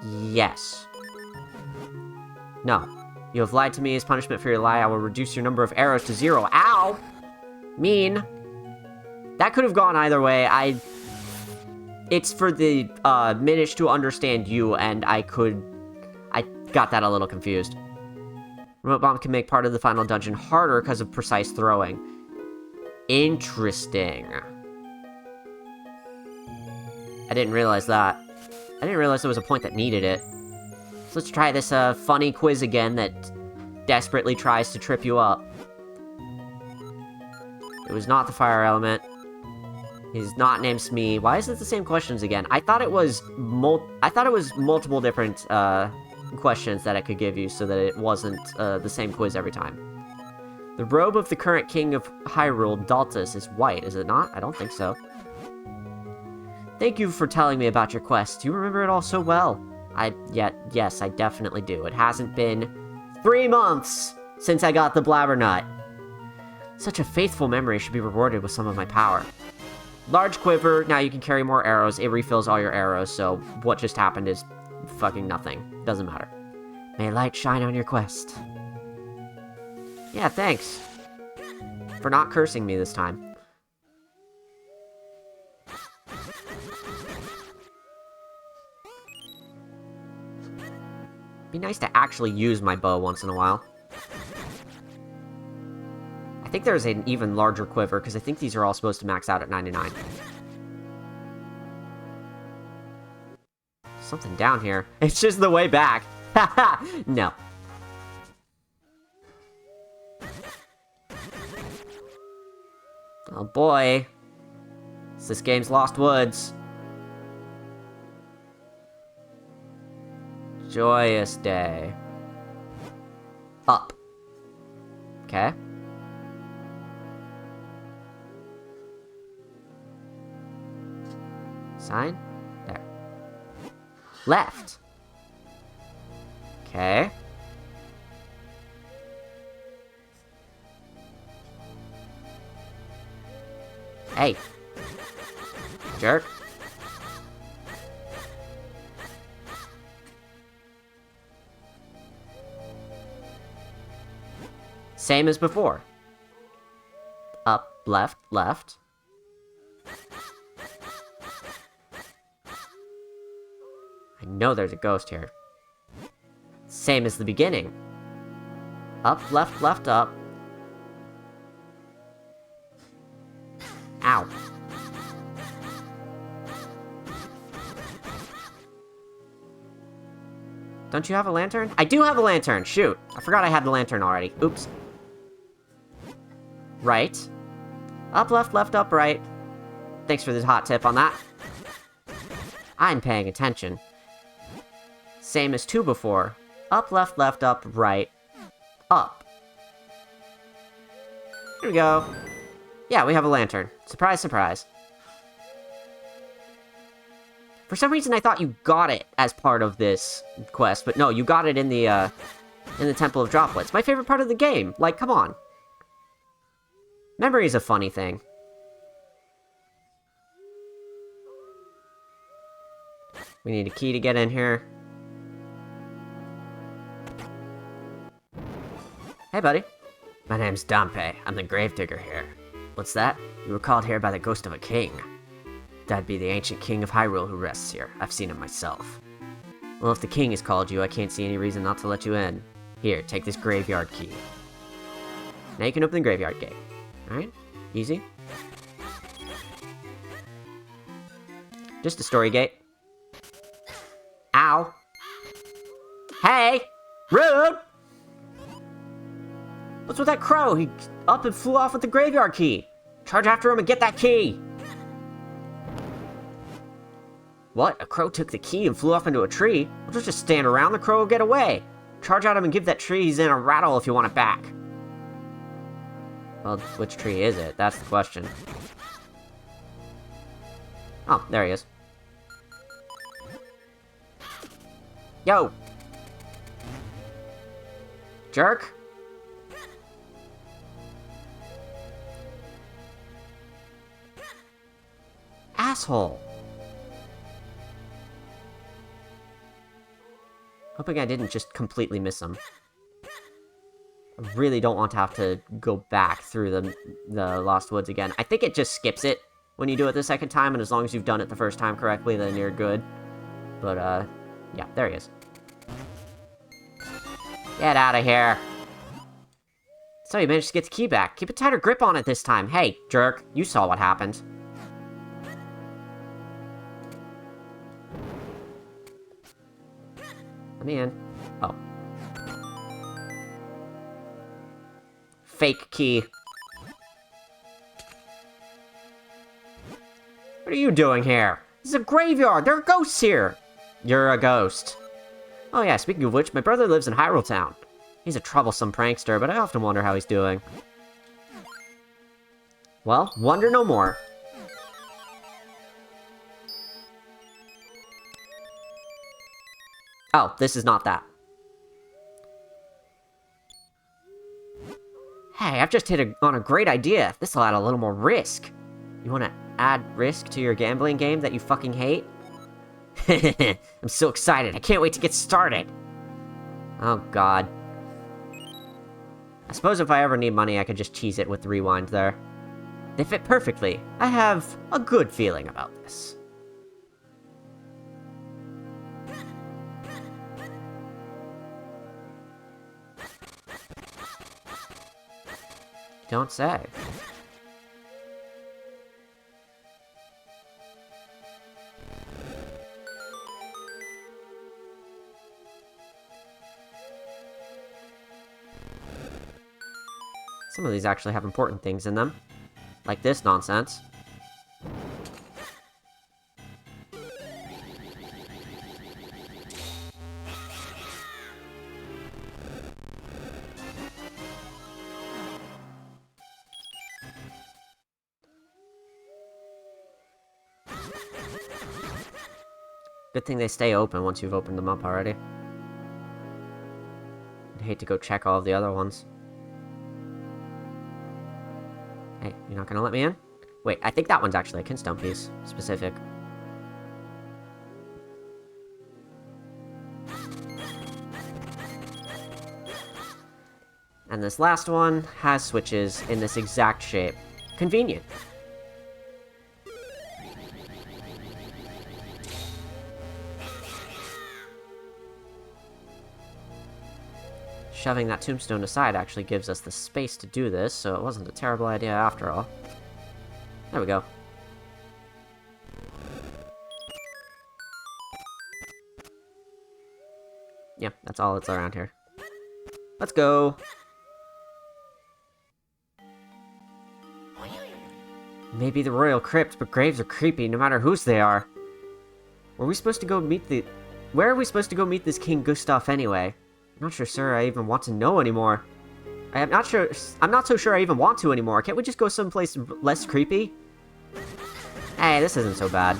Yes. No. You have lied to me. As punishment for your lie, I will reduce your number of arrows to 0. Ow! Mean. That could have gone either way. It's for the, Minish to understand you, and I got that a little confused. Remote Bomb can make part of the final dungeon harder because of precise throwing. Interesting. I didn't realize that. I didn't realize there was a point that needed it. So let's try this, funny quiz again that desperately tries to trip you up. It was not the fire element. He's not named Smee. Why is it the same questions again? I thought it was multiple different, questions that I could give you so that it wasn't, the same quiz every time. The robe of the current king of Hyrule, Daltus, is white, is it not? I don't think so. Thank you for telling me about your quest. You remember it all so well. Yes, I definitely do. It hasn't been 3 months since I got the Blabbernut. Such a faithful memory should be rewarded with some of my power. Large quiver, now you can carry more arrows. It refills all your arrows, so what just happened is fucking nothing. Doesn't matter. May light shine on your quest. Yeah, thanks. For not cursing me this time. Be nice to actually use my bow once in a while. I think there's an even larger quiver, because I think these are all supposed to max out at 99. Something down here. It's just the way back. Haha! No. Oh boy. It's this game's Lost Woods. Joyous day. Up. Okay. Sign? There. Left. Okay. Hey. Jerk. Same as before. Up, left, left. I know there's a ghost here. Same as the beginning. Up, left, left, up. Ow. Don't you have a lantern? I do have a lantern! Shoot! I forgot I had the lantern already. Oops. Right. Up, left, up, right. Thanks for the hot tip on that. I'm paying attention. Same as 2 before. Up, left, up, right. Up. Here we go. Yeah, we have a lantern. Surprise, surprise. For some reason, I thought you got it as part of this quest, but no, you got it in the Temple of Droplets. My favorite part of the game. Like, come on. Memory's a funny thing. We need a key to get in here. Hey, buddy. My name's Dompe. I'm the gravedigger here. What's that? You were called here by the ghost of a king. That'd be the ancient king of Hyrule who rests here. I've seen him myself. Well, if the king has called you, I can't see any reason not to let you in. Here, take this graveyard key. Now you can open the graveyard gate. Alright? Easy. Just a story gate. Ow! Hey! Rude! What's with that crow? He up and flew off with the graveyard key. Charge after him and get that key! What? A crow took the key and flew off into a tree? We'll just stand around, the crow will get away. Charge at him and give that tree he's in a rattle if you want it back. Well, which tree is it? That's the question. Oh, there he is. Yo! Jerk! Asshole! Hoping I didn't just completely miss him. I really don't want to have to go back through the Lost Woods again. I think it just skips it when you do it the second time, and as long as you've done it the first time correctly, then you're good. But, yeah, there he is. Get out of here! So you managed to get the key back. Keep a tighter grip on it this time. Hey, jerk, you saw what happened. Let me in. Oh. Fake key. What are you doing here? This is a graveyard! There are ghosts here! You're a ghost. Oh yeah, speaking of which, my brother lives in Hyrule Town. He's a troublesome prankster, but I often wonder how he's doing. Well, wonder no more. Oh, this is not that. Hey, I've just hit on a great idea. This'll add a little more risk. You want to add risk to your gambling game that you fucking hate? I'm so excited. I can't wait to get started. Oh, God. I suppose if I ever need money, I could just cheese it with the rewind there. They fit perfectly. I have a good feeling about this. Don't say. Some of these actually have important things in them. Like this nonsense. Good thing they stay open once you've opened them up already. I'd hate to go check all of the other ones. Hey, you're not gonna let me in? Wait, I think that one's actually a Kinstone piece. Specific. And this last one has switches in this exact shape. Convenient. Shoving that tombstone aside actually gives us the space to do this, so it wasn't a terrible idea after all. There we go. Yeah, that's all that's around here. Let's go! Maybe the Royal Crypt, but graves are creepy no matter whose they are. Where are we supposed to go meet this King Gustav anyway? I'm not sure, sir, I even want to know anymore. I'm not so sure I even want to anymore. Can't we just go someplace less creepy? Hey, this isn't so bad.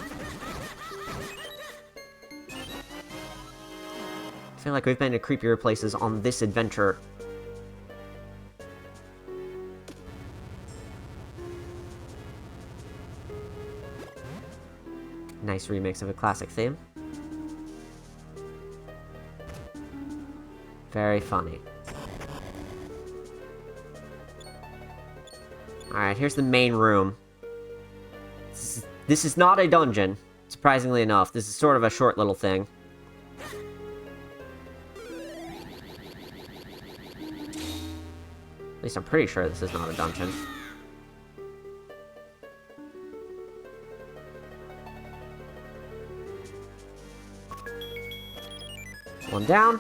I feel like we've been to creepier places on this adventure. Nice remix of a classic theme. Very funny. Alright, here's the main room. This is not a dungeon, surprisingly enough. This is sort of a short little thing. At least I'm pretty sure this is not a dungeon. One down.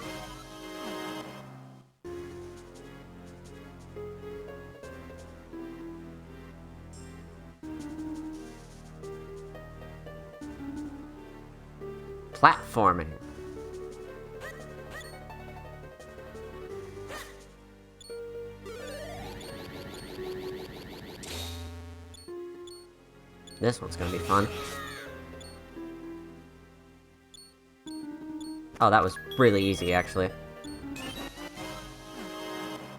Platforming. This one's gonna be fun. Oh, that was really easy, actually.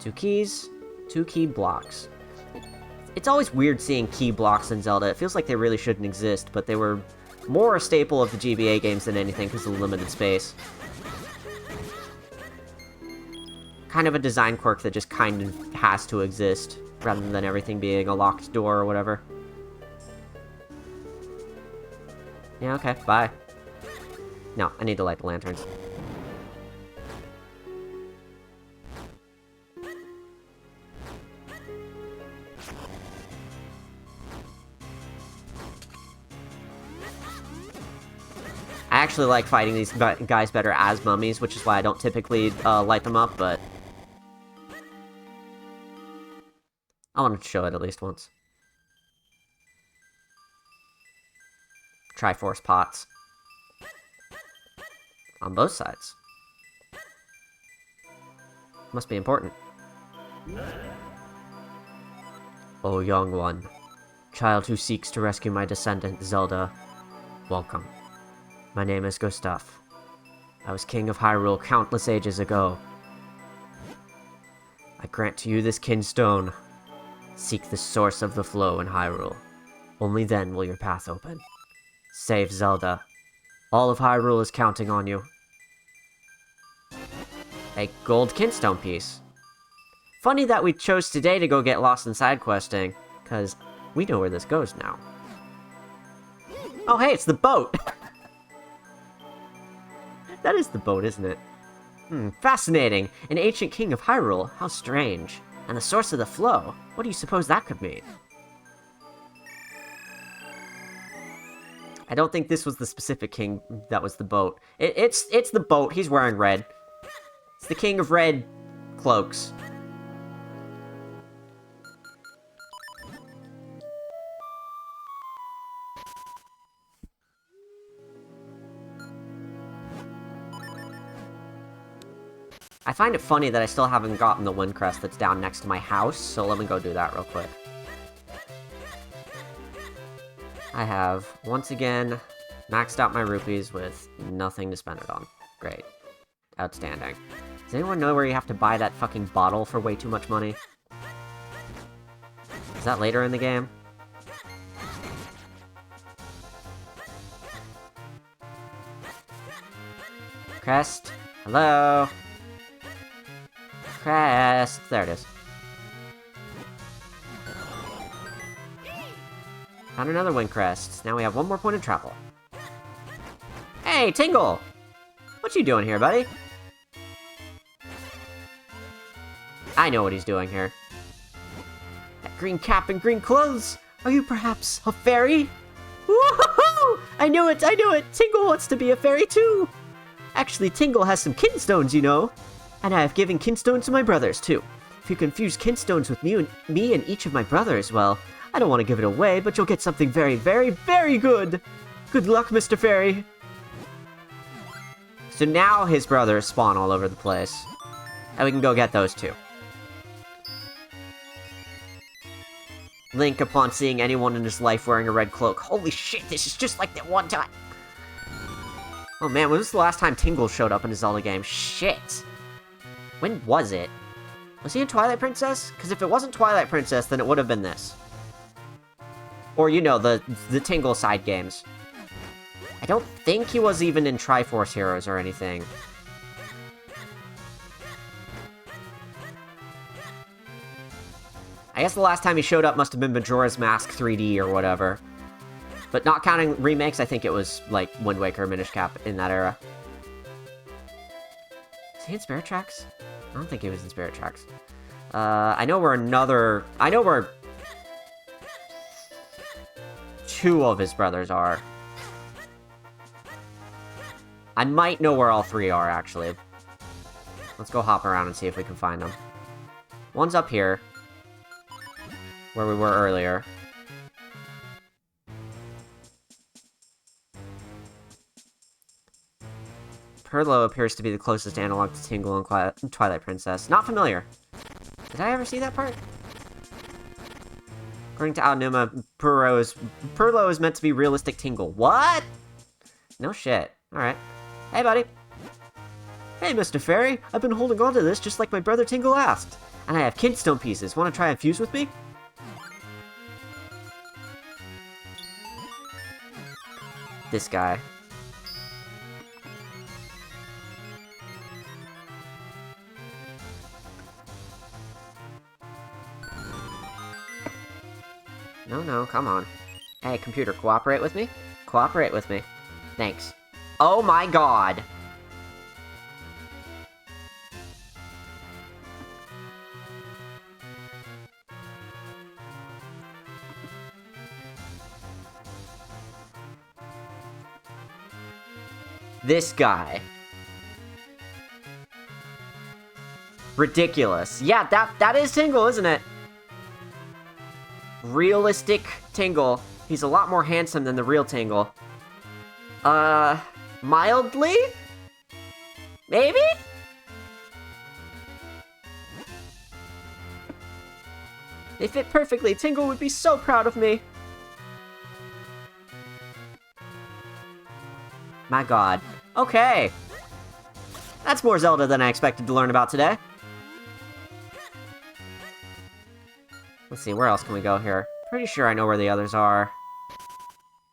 2 keys, 2 key blocks. It's always weird seeing key blocks in Zelda. It feels like they really shouldn't exist, but they were more a staple of the GBA games than anything because of the limited space. Kind of a design quirk that just kind of has to exist, rather than everything being a locked door or whatever. Yeah, okay, bye. No, I need to light the lanterns. I actually like fighting these guys better as mummies, which is why I don't typically light them up, but I wanted to show it at least once. Triforce pots. On both sides. Must be important. O young one, child who seeks to rescue my descendant, Zelda, welcome. My name is Gustav. I was king of Hyrule countless ages ago. I grant to you this kinstone. Seek the source of the flow in Hyrule. Only then will your path open. Save Zelda. All of Hyrule is counting on you. A gold kinstone piece. Funny that we chose today to go get lost in side questing, because we know where this goes now. Oh hey, it's the boat! That is the boat, isn't it? Fascinating. An ancient king of Hyrule. How strange. And the source of the flow. What do you suppose that could mean? I don't think this was the specific king that was the boat. It's the boat. He's wearing red. It's the king of red cloaks. I find it funny that I still haven't gotten the wind crest that's down next to my house, so let me go do that real quick. I have, once again, maxed out my rupees with nothing to spend it on. Great. Outstanding. Does anyone know where you have to buy that fucking bottle for way too much money? Is that later in the game? Crest? Hello? Crest! There it is. Found another wind crest. Now we have one more point of travel. Hey, Tingle! What you doing here, buddy? I know what he's doing here. That green cap and green clothes! Are you perhaps a fairy? Woohoo! I knew it! I knew it! Tingle wants to be a fairy too! Actually, Tingle has some kinstones, you know. And I have given kinstones to my brothers, too. If you confuse kinstones with me and each of my brothers, well, I don't want to give it away, but you'll get something very, very, very good! Good luck, Mr. Fairy! So now his brothers spawn all over the place. And we can go get those, too. Link, upon seeing anyone in his life wearing a red cloak. Holy shit, this is just like that one time! Oh man, when was the last time Tingle showed up in a Zelda game? Shit! When was it? Was he in Twilight Princess? Because if it wasn't Twilight Princess, then it would have been this. Or, you know, the Tingle side games. I don't think he was even in Triforce Heroes or anything. I guess the last time he showed up must have been Majora's Mask 3D or whatever. But not counting remakes, I think it was, like, Wind Waker, Minish Cap in that era. Is he in Spirit Tracks? I don't think he was in Spirit Tracks. I know where two of his brothers are. I might know where all three are, actually. Let's go hop around and see if we can find them. One's up here, where we were earlier. Perlo appears to be the closest analog to Tingle and Twilight Princess. Not familiar. Did I ever see that part? According to Aonuma, Perlo is meant to be realistic Tingle. What? No shit. Alright. Hey, buddy. Hey, Mr. Fairy. I've been holding on to this just like my brother Tingle asked. And I have kinstone pieces. Want to try and fuse with me? This guy. No, come on. Hey, computer, cooperate with me? Cooperate with me. Thanks. Oh my god! This guy. Ridiculous. Yeah, that is Tingle, isn't it? Realistic Tingle. He's a lot more handsome than the real Tingle. Mildly? Maybe? They fit perfectly. Tingle would be so proud of me. My god. Okay. That's more Zelda than I expected to learn about today. Let's see, where else can we go here? Pretty sure I know where the others are.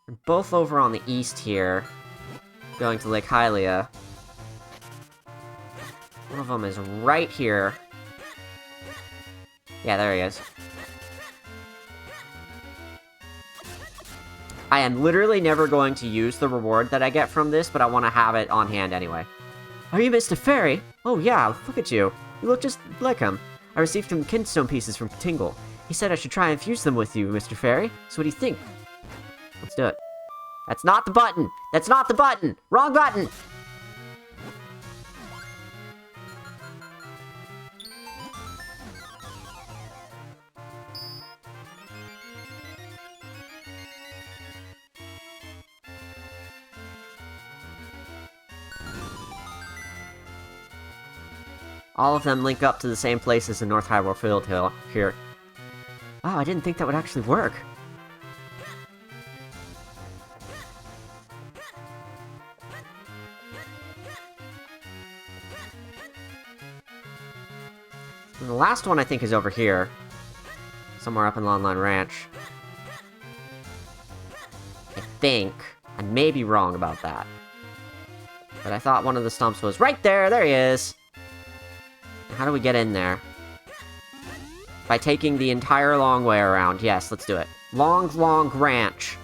They're both over on the east here. Going to Lake Hylia. One of them is right here. Yeah, there he is. I am literally never going to use the reward that I get from this, but I want to have it on hand anyway. Are you Mr. Fairy? Oh yeah, look at you. You look just like him. I received some kinstone pieces from Tingle. He said I should try and fuse them with you, Mr. Fairy. So what do you think? Let's do it. That's not the button! That's not the button! Wrong button! All of them link up to the same places in North Hyrule Field here. Wow, I didn't think that would actually work. And the last one, I think, is over here. Somewhere up in Lon Ranch. I think. I may be wrong about that. But I thought one of the stumps was right there! There he is! How do we get in there? By taking the entire long way around. Yes, let's do it. Long ranch.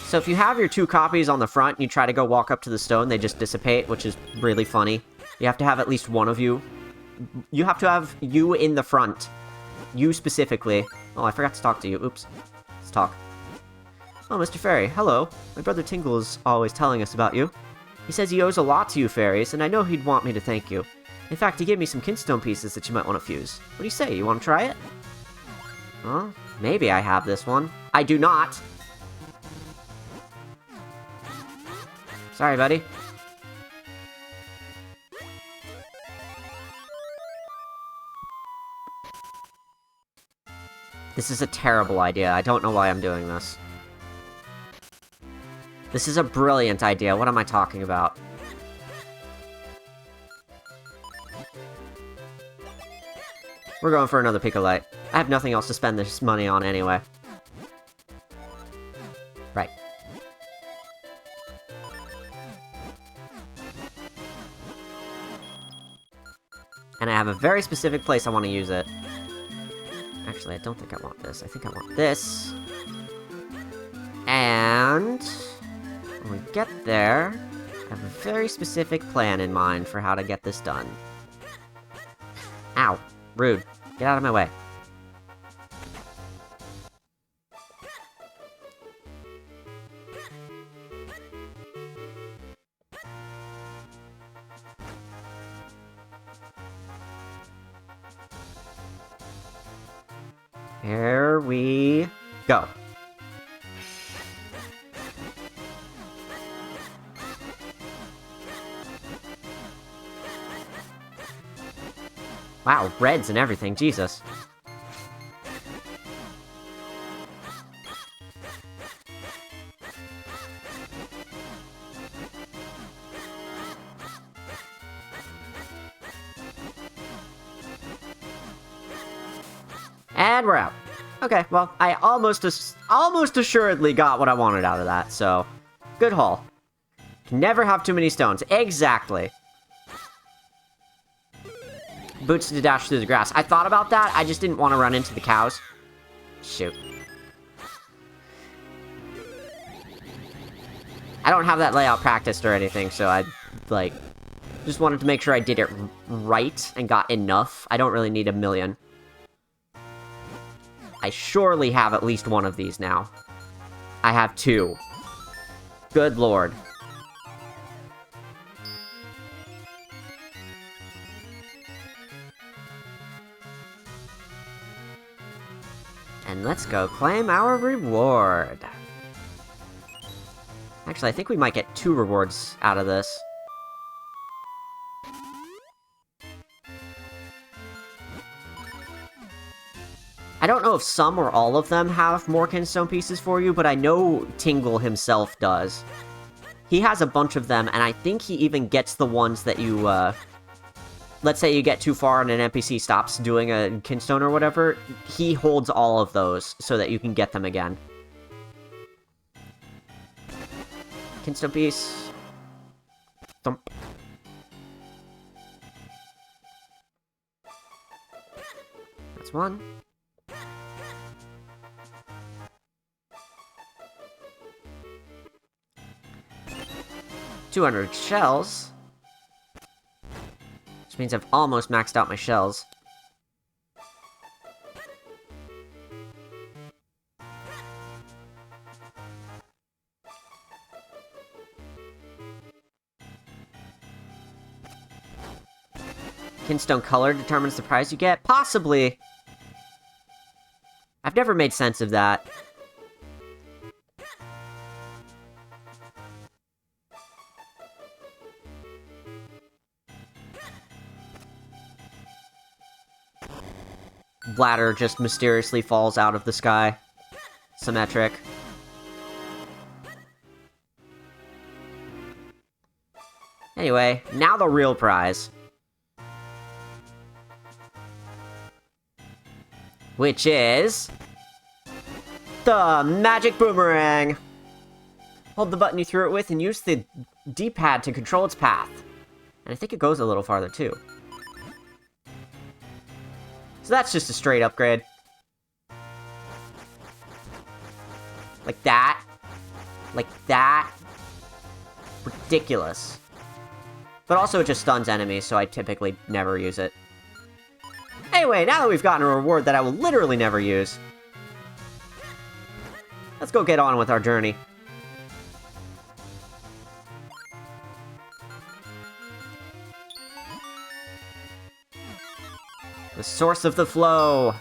So if you have your 2 copies on the front and you try to go walk up to the stone, they just dissipate, which is really funny. You have to have at least one of you. You have to have you in the front. You specifically. Oh, I forgot to talk to you. Oops. Let's talk. Oh, Mr. Fairy, hello. My brother Tingle is always telling us about you. He says he owes a lot to you fairies, and I know he'd want me to thank you. In fact, he gave me some kinstone pieces that you might want to fuse. What do you say? You want to try it? Huh? Maybe I have this one. I do not! Sorry, buddy. This is a terrible idea. I don't know why I'm doing this. This is a brilliant idea. What am I talking about? We're going for another Picolite. I have nothing else to spend this money on anyway. Right. And I have a very specific place I want to use it. Actually, I don't think I want this. I think I want this. And when we get there, I have a very specific plan in mind for how to get this done. Ow. Rude. Get out of my way. Here we go. Wow, reds and everything, Jesus. And we're out. Okay, well, I almost assuredly got what I wanted out of that, so... Good haul. Can never have too many stones. Exactly. Boots to dash through the grass. I thought about that, I just didn't want to run into the cows. Shoot. I don't have that layout practiced or anything, so I, like... Just wanted to make sure I did it right and got enough. I don't really need a million. I surely have at least one of these now. I have 2. Good lord. And let's go claim our reward. Actually, I think we might get 2 rewards out of this. I don't know if some or all of them have more kinstone pieces for you, but I know Tingle himself does. He has a bunch of them, and I think he even gets the ones that you, let's say you get too far and an NPC stops doing a kinstone or whatever, he holds all of those so that you can get them again. Kinstone piece. Thump. That's one. 200 shells. Which means I've almost maxed out my shells. Kinstone color determines the prize you get? Possibly. I've never made sense of that. ladder just mysteriously falls out of the sky. Symmetric. Anyway, now the real prize. Which is... the magic boomerang! Hold the button you threw it with and use the D-pad to control its path. And I think it goes a little farther, too. So that's just a straight upgrade. Like that. Like that. Ridiculous. But also it just stuns enemies, so I typically never use it. Anyway, now that we've gotten a reward that I will literally never use, let's go get on with our journey. The source of the flow.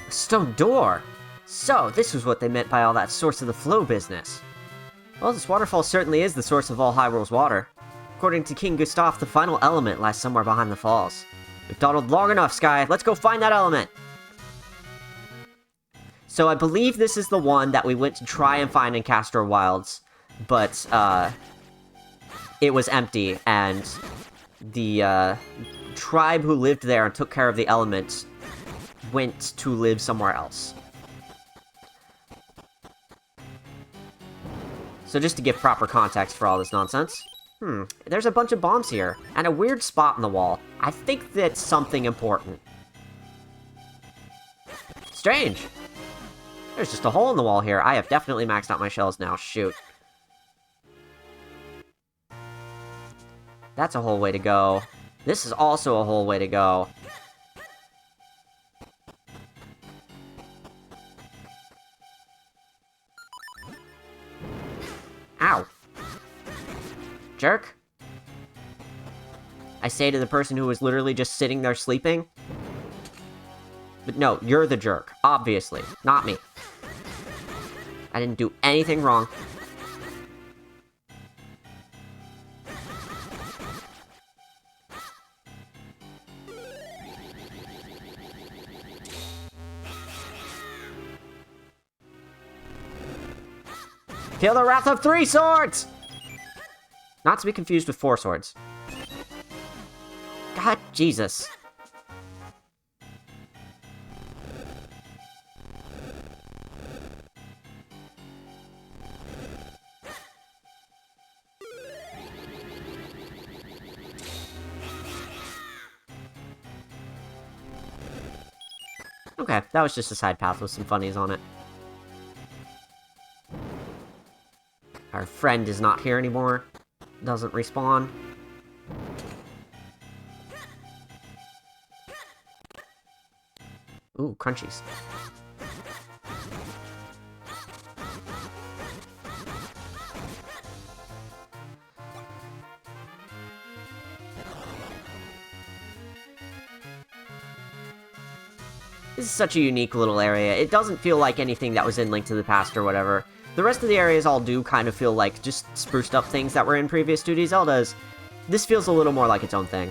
A stone door. So, this was what they meant by all that source of the flow business. Well, this waterfall certainly is the source of all Hyrule's water. According to King Gustav, the final element lies somewhere behind the falls. We've dawdled long enough, Sky. Let's go find that element! So I believe this is the one that we went to try and find in Castor Wilds, but, it was empty, and the, tribe who lived there and took care of the element went to live somewhere else. So just to give proper context for all this nonsense. There's a bunch of bombs here, and a weird spot in the wall. I think that's something important. Strange! There's just a hole in the wall here. I have definitely maxed out my shells now, shoot. That's a whole way to go. This is also a whole way to go. Ow. Jerk. I say to the person who was literally just sitting there sleeping. But no, you're the jerk. Obviously. Not me. I didn't do anything wrong. Feel the wrath of 3 swords! Not to be confused with 4 swords. God, Jesus. Okay, that was just a side path with some funnies on it. Our friend is not here anymore. Doesn't respawn. Ooh, crunchies. This is such a unique little area. It doesn't feel like anything that was in Link to the Past or whatever. The rest of the areas all do kind of feel like just spruced up things that were in previous 2D Zeldas. This feels a little more like its own thing.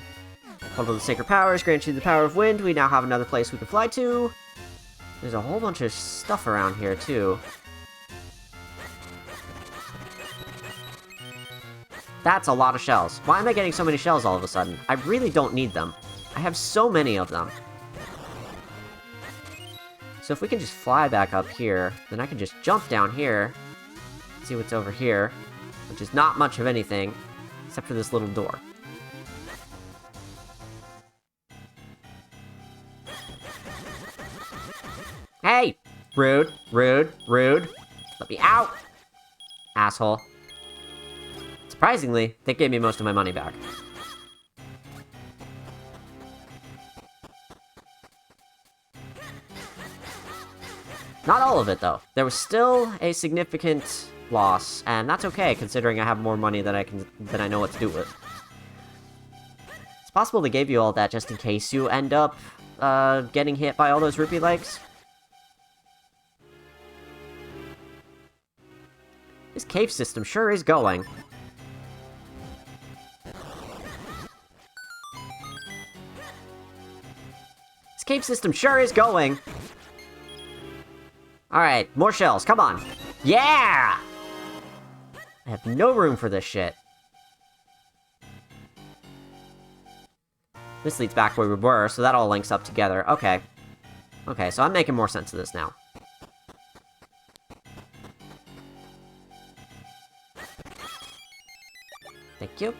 Hold of the Sacred Powers grants you the power of wind. We now have another place we can fly to. There's a whole bunch of stuff around here, too. That's a lot of shells. Why am I getting so many shells all of a sudden? I really don't need them. I have so many of them. So if we can just fly back up here, then I can just jump down here, see what's over here, which is not much of anything, except for this little door. Hey! Rude, rude, rude. Let me out! Asshole. Surprisingly, they gave me most of my money back. Not all of it, though. There was still a significant loss, and that's okay, considering I have more money than I know what to do with. It's possible they gave you all that just in case you end up, getting hit by all those rupee legs. This cave system sure is going. cave system sure is going. Alright, more shells, come on. Yeah! I have no room for this shit. This leads back where we were, so that all links up together. Okay. Okay, so I'm making more sense of this now. Thank you.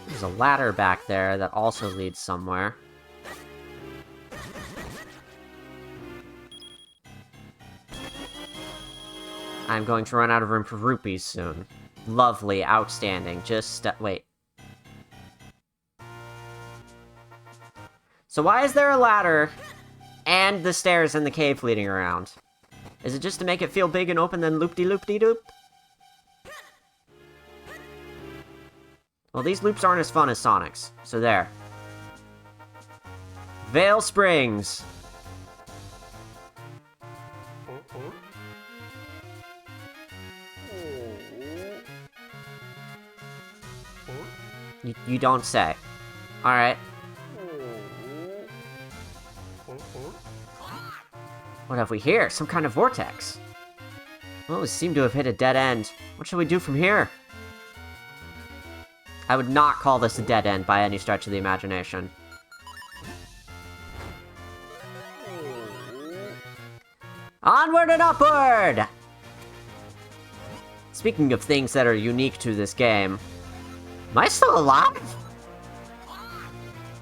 There's a ladder back there that also leads somewhere. I'm going to run out of room for rupees soon. Lovely, outstanding, just wait. So why is there a ladder and the stairs in the cave leading around? Is it just to make it feel big and open, then loop-de-loop-de-doop? Well, these loops aren't as fun as Sonic's, so there. Vale Springs! You don't say. Alright. What have we here? Some kind of vortex. Well, we seem to have hit a dead end. What shall we do from here? I would not call this a dead end by any stretch of the imagination. Onward and upward! Speaking of things that are unique to this game, am I still alive?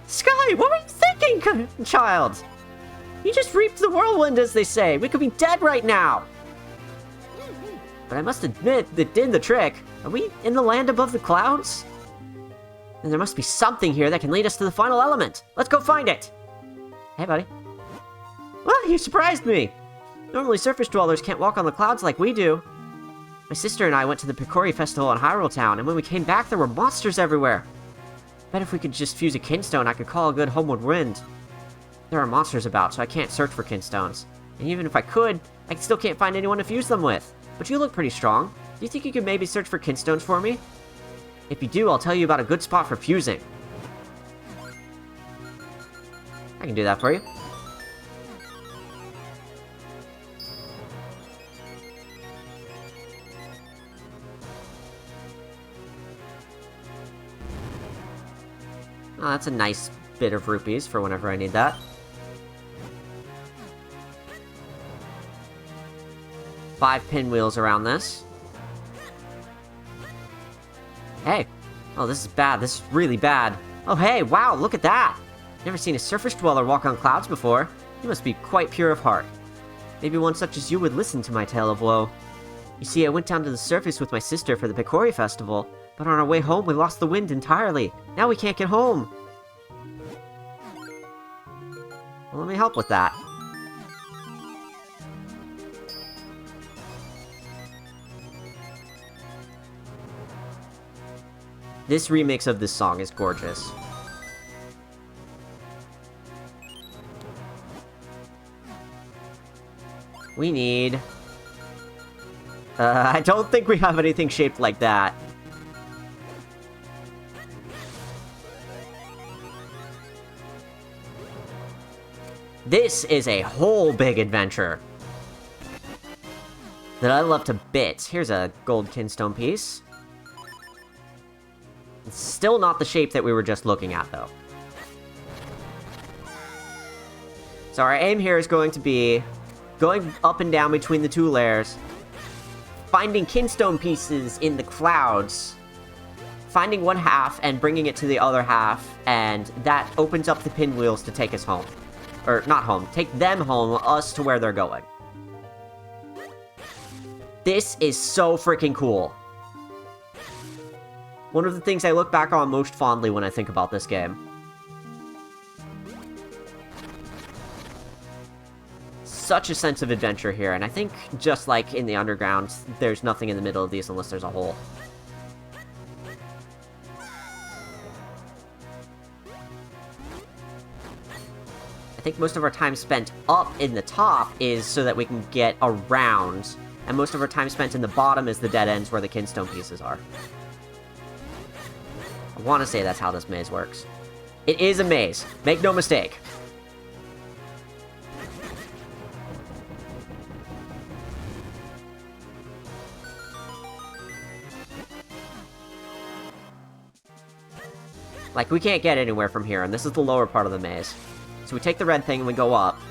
Sky, what were you thinking, child? You just reaped the whirlwind, as they say. We could be dead right now. But I must admit, that did the trick. Are we in the land above the clouds? Then there must be something here that can lead us to the final element. Let's go find it. Hey, buddy. Well, you surprised me. Normally, surface dwellers can't walk on the clouds like we do. My sister and I went to the Picori Festival in Hyrule Town, and when we came back, there were monsters everywhere. Bet if we could just fuse a kinstone, I could call a good homeward wind. There are monsters about, so I can't search for kinstones. And even if I could, I still can't find anyone to fuse them with. But you look pretty strong. Do you think you could maybe search for kinstones for me? If you do, I'll tell you about a good spot for fusing. I can do that for you. Oh, that's a nice bit of rupees for whenever I need that. Five pinwheels around this. Hey. Oh, this is bad. This is really bad. Oh, hey, wow, look at that. Never seen a surface dweller walk on clouds before. You must be quite pure of heart. Maybe one such as you would listen to my tale of woe. You see, I went down to the surface with my sister for the Picori Festival, but on our way home we lost the wind entirely. Now we can't get home. Well, let me help with that. This remix of this song is gorgeous. We need... I don't think we have anything shaped like that. This is a whole big adventure that I love to bits. Here's a gold kinstone piece. It's still not the shape that we were just looking at, though. So our aim here is going to be going up and down between the two layers, finding kinstone pieces in the clouds, finding one half and bringing it to the other half, and that opens up the pinwheels to take us home. Or, not home. Take them home, us to where they're going. This is so freaking cool. One of the things I look back on most fondly when I think about this game. Such a sense of adventure here, and I think, just like in the underground, there's nothing in the middle of these unless there's a hole. I think most of our time spent up in the top is so that we can get around and most of our time spent in the bottom is the dead ends where the kinstone pieces are. I want to say that's how this maze works. It is a maze. Make no mistake. Like, we can't get anywhere from here, and this is the lower part of the maze. So we take the red thing and we go up.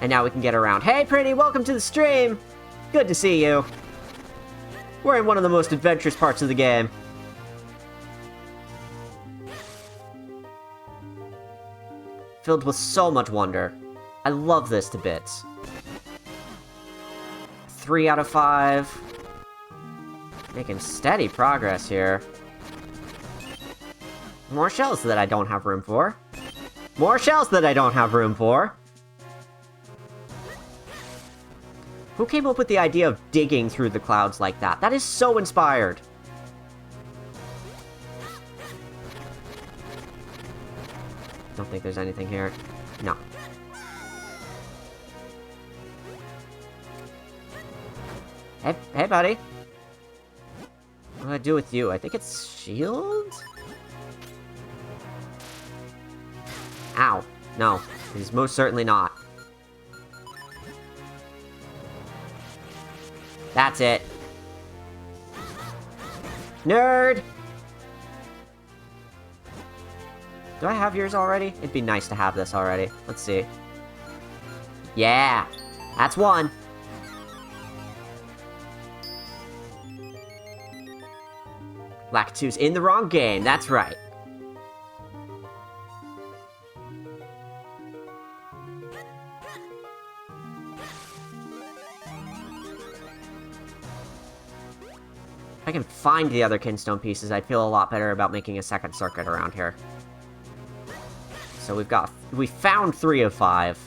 And now we can get around. Hey, pretty, welcome to the stream! Good to see you. We're in one of the most adventurous parts of the game. Filled with so much wonder. I love this to bits. 3 out of 5. Making steady progress here. More shells that I don't have room for. More shells that I don't have room for. Who came up with the idea of digging through the clouds like that? That is so inspired. Don't think there's anything here. No. Hey, buddy. What do I do with you? I think it's shield? Ow. No, it is most certainly not. That's it. Nerd! Do I have yours already? It'd be nice to have this already. Let's see. Yeah! That's one! Lakitu's in the wrong game, that's right. If I can find the other kinstone pieces, I'd feel a lot better about making a second circuit around here. So we found 3 of 5.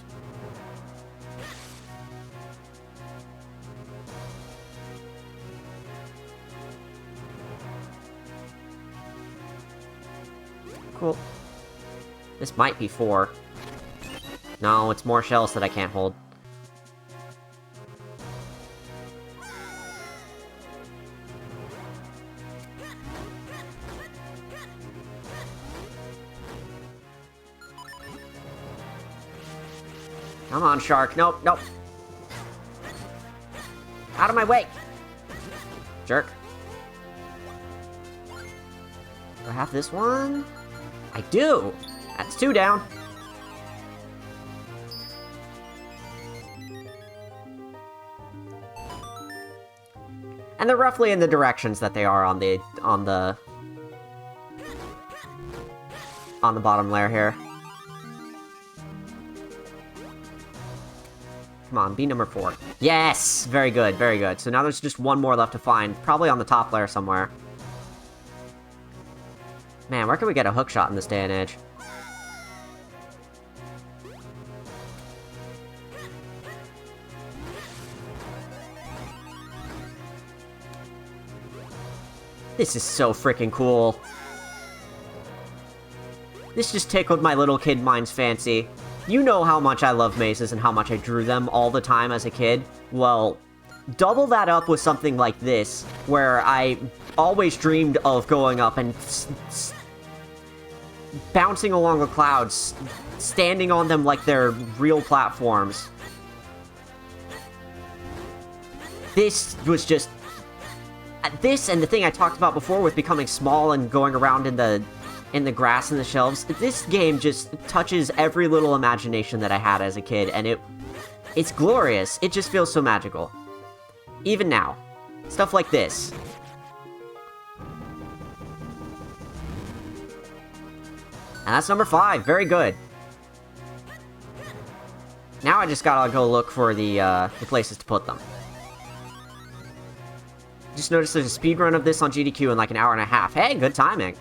Cool. This might be 4. No, it's more shells that I can't hold. Come on, shark. Nope, nope. Out of my way! Jerk. Do I have this one? I do! That's 2 down. And they're roughly in the directions that they are on the bottom layer here. Come on, be number 4. Yes! Very good, very good. So now there's just one more left to find, probably on the top layer somewhere. Man, where can we get a hookshot in this day and age? This is so freaking cool. This just tickled my little kid mind's fancy. You know how much I love mazes and how much I drew them all the time as a kid. Well, double that up with something like this, where I always dreamed of going up and bouncing along the clouds, standing on them like they're real platforms. This was just... This and the thing I talked about before with becoming small and going around in the grass and the shelves, this game just touches every little imagination that I had as a kid, and it's glorious. It just feels so magical. Even now. Stuff like this. And that's number 5. Very good. Now I just gotta go look for the places to put them. Just noticed there's a speedrun of this on GDQ in like an hour and a half. Hey, good timing.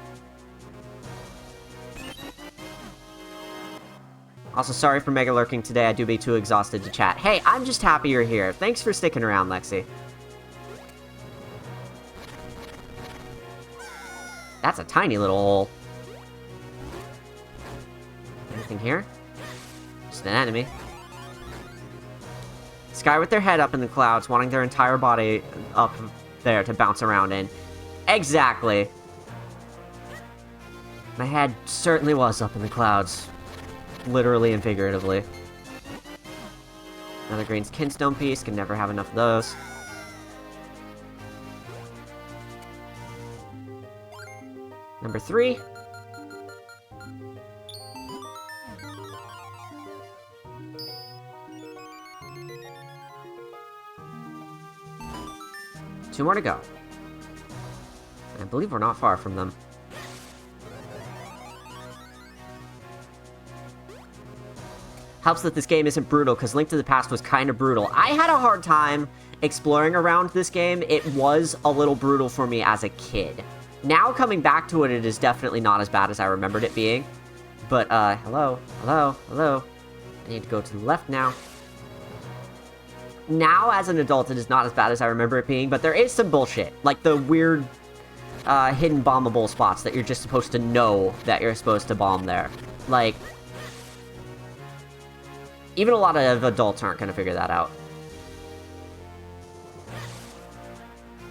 Also, sorry for mega lurking today. I do be too exhausted to chat. Hey, I'm just happy you're here. Thanks for sticking around, Lexi. That's a tiny little hole. Anything here? Just an enemy. Sky with their head up in the clouds, wanting their entire body up there to bounce around in. Exactly. My head certainly was up in the clouds. Literally and figuratively. Another green kinstone piece, can never have enough of those. Number 3. Two more to go. I believe we're not far from them. Helps that this game isn't brutal, because Link to the Past was kind of brutal. I had a hard time exploring around this game. It was a little brutal for me as a kid. Now, coming back to it, it is definitely not as bad as I remembered it being. But, hello? Hello? Hello? I need to go to the left now. Now, as an adult, it is not as bad as I remember it being, but there is some bullshit. Like the weird, hidden bombable spots that you're just supposed to know that you're supposed to bomb there. Like, even a lot of adults aren't going to figure that out.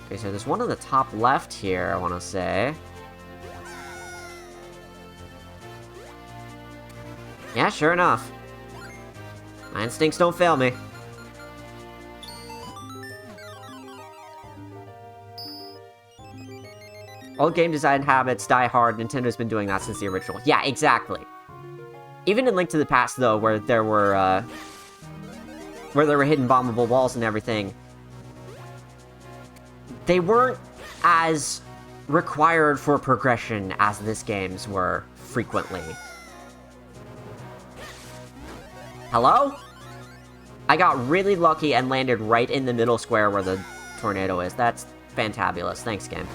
Okay, so there's one on the top left here, I want to say. Yeah, sure enough. My instincts don't fail me. Old game design habits die hard. Nintendo's been doing that since the original. Yeah, exactly. Even in Link to the Past, though, where there were hidden bombable walls and everything, they weren't as required for progression as this game's were frequently. Hello? I got really lucky and landed right in the middle square where the tornado is. That's fantabulous. Thanks, game.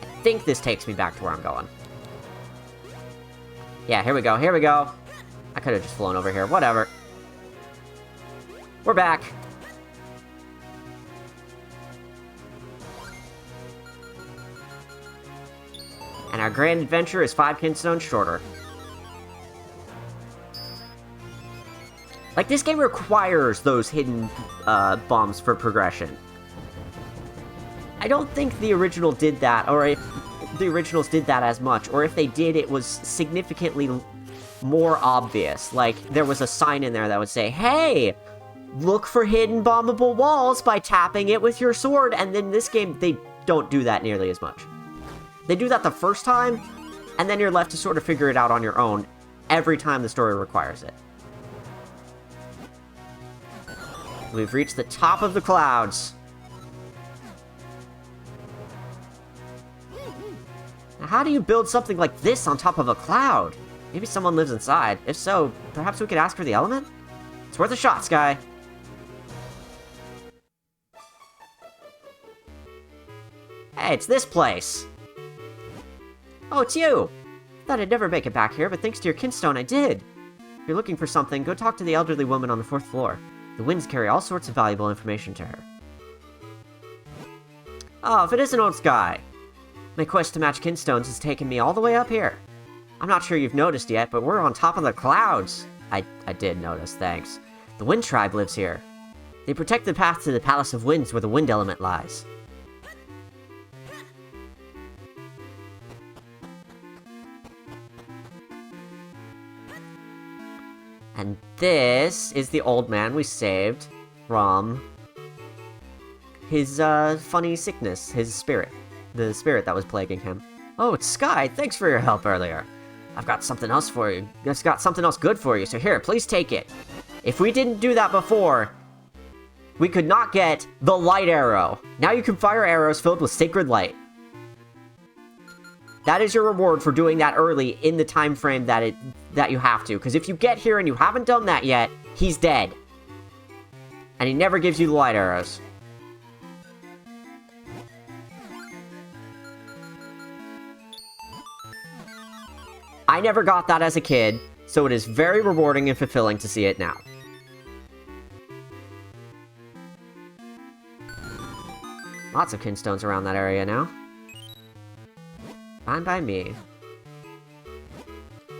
I think this takes me back to where I'm going. Yeah, here we go, here we go. I could have just flown over here, whatever. We're back. And our grand adventure is 5 kinstones shorter. Like, this game requires those hidden bombs for progression. I don't think the original did that, or if the originals did that as much, or if they did, it was significantly more obvious. Like, there was a sign in there that would say, hey, look for hidden bombable walls by tapping it with your sword, and then this game, they don't do that nearly as much. They do that the first time, and then you're left to sort of figure it out on your own every time the story requires it. We've reached the top of the clouds. Now, how do you build something like this on top of a cloud? Maybe someone lives inside. If so, perhaps we could ask for the element? It's worth a shot, Sky. Hey, it's this place. Oh, it's you. Thought I'd never make it back here, but thanks to your kinstone, I did. If you're looking for something, go talk to the elderly woman on the 4th floor. The winds carry all sorts of valuable information to her. Oh, if it isn't old Sky. My quest to match kinstones has taken me all the way up here. I'm not sure you've noticed yet, but we're on top of the clouds. I did notice, thanks. The Wind Tribe lives here. They protect the path to the Palace of Winds where the wind element lies. And this is the old man we saved from his, funny sickness, his spirit. The spirit that was plaguing him. Oh, it's Sky, thanks for your help earlier. I've got something else for you. I've got something else good for you, so here, please take it. If we didn't do that before, we could not get the light arrow. Now you can fire arrows filled with sacred light. That is your reward for doing that early in the time frame that you have to. Because if you get here and you haven't done that yet, he's dead. And he never gives you the light arrows. I never got that as a kid, so it is very rewarding and fulfilling to see it now. Lots of kinstones around that area now. Fine by me.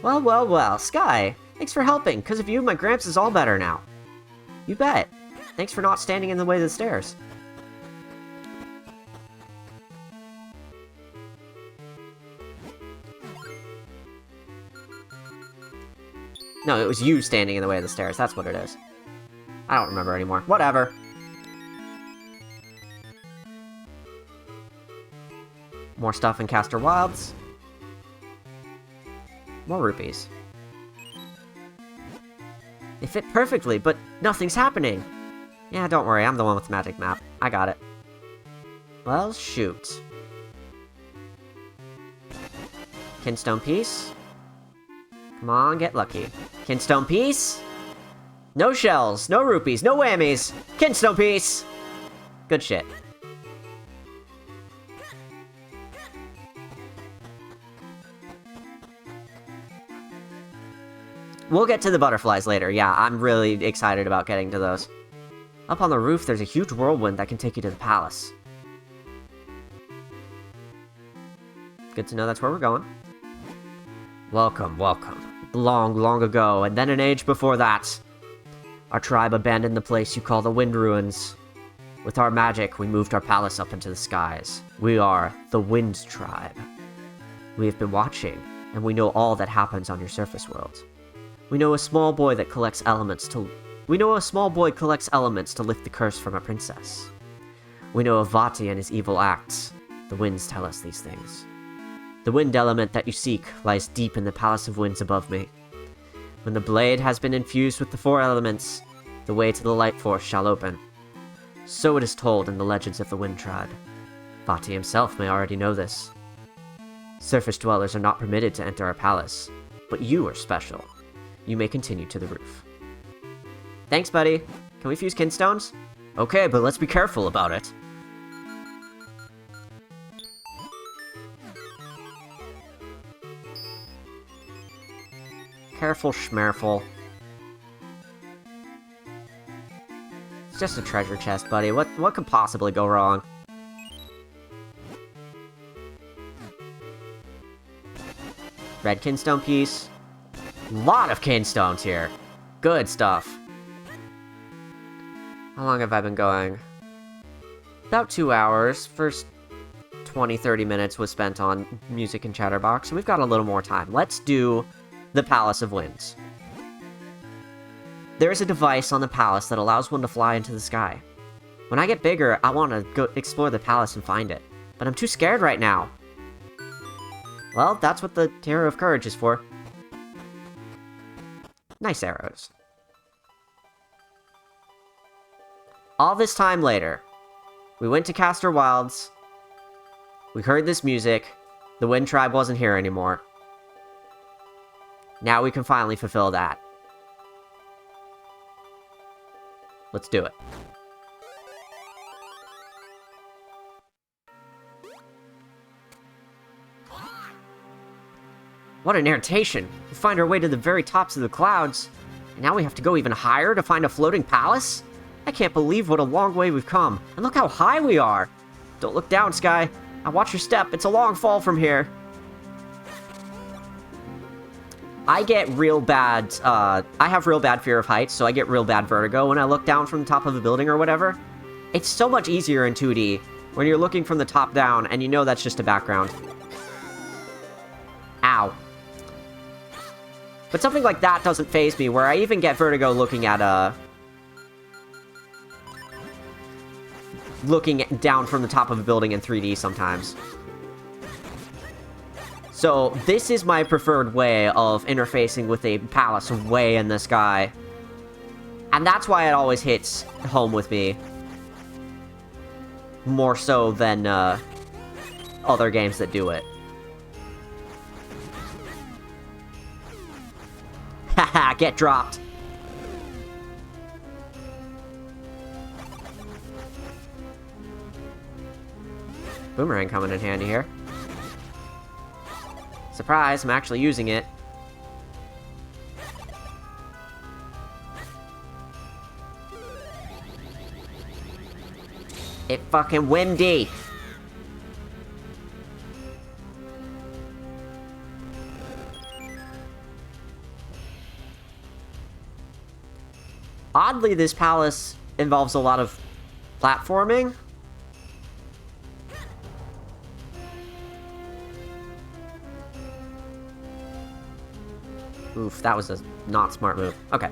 Well, well, well, Sky. Thanks for helping. Because of you, my Gramps is all better now. You bet. Thanks for not standing in the way of the stairs. No, it was you standing in the way of the stairs. That's what it is. I don't remember anymore. Whatever. More stuff in Castor Wilds. More rupees. They fit perfectly, but nothing's happening. Yeah, don't worry. I'm the one with the magic map. I got it. Well, shoot. Kinstone piece. Come on, get lucky. Kinstone piece. No shells, no rupees, no whammies. Kinstone piece. Good shit. We'll get to the butterflies later. Yeah, I'm really excited about getting to those. Up on the roof, there's a huge whirlwind that can take you to the palace. Good to know that's where we're going. Welcome, welcome. Long, long ago, and then an age before that, our tribe abandoned the place you call the Wind Ruins. With our magic, we moved our palace up into the skies. We are the Wind Tribe. We have been watching, and we know all that happens on your surface world. We know a small boy collects elements to lift the curse from a princess. We know of Vati and his evil acts. The winds tell us these things. The wind element that you seek lies deep in the Palace of Winds above me. When the blade has been infused with the 4 elements, the way to the Light Force shall open. So it is told in the legends of the Wind Tribe. Vati himself may already know this. Surface dwellers are not permitted to enter our palace, but you are special. You may continue to the roof. Thanks, buddy. Can we fuse kinstones? Okay, but let's be careful about it. Careful, schmerful. It's just a treasure chest, buddy. What could possibly go wrong? Red kinstone piece. Lot of kinstones here. Good stuff. How long have I been going? About 2 hours. First 20-30 minutes was spent on music and chatterbox, so we've got a little more time. Let's do the Palace of Winds. There is a device on the palace that allows one to fly into the sky. When I get bigger, I want to go explore the palace and find it, but I'm too scared right now. Well, that's what the Arrow of Courage is for. Nice arrows. All this time later, we went to Castor Wilds, we heard this music, the Wind Tribe wasn't here anymore. Now we can finally fulfill that. Let's do it. What an irritation! We find our way to the very tops of the clouds, and now we have to go even higher to find a floating palace? I can't believe what a long way we've come, and look how high we are! Don't look down, Sky. Now watch your step, it's a long fall from here. I get real bad, I have real bad fear of heights, so I get real bad vertigo when I look down from the top of a building or whatever. It's so much easier in 2D when you're looking from the top down and you know that's just a background. Ow. But something like that doesn't faze me, where I even get vertigo looking at, looking down from the top of a building in 3D sometimes. So, this is my preferred way of interfacing with a palace way in the sky. And that's why it always hits home with me. More so than, other games that do it. Haha, get dropped. Boomerang coming in handy here. Surprise, I'm actually using it. It fucking windy. oddly, this palace involves a lot of platforming. Oof, that was a not smart move. Okay.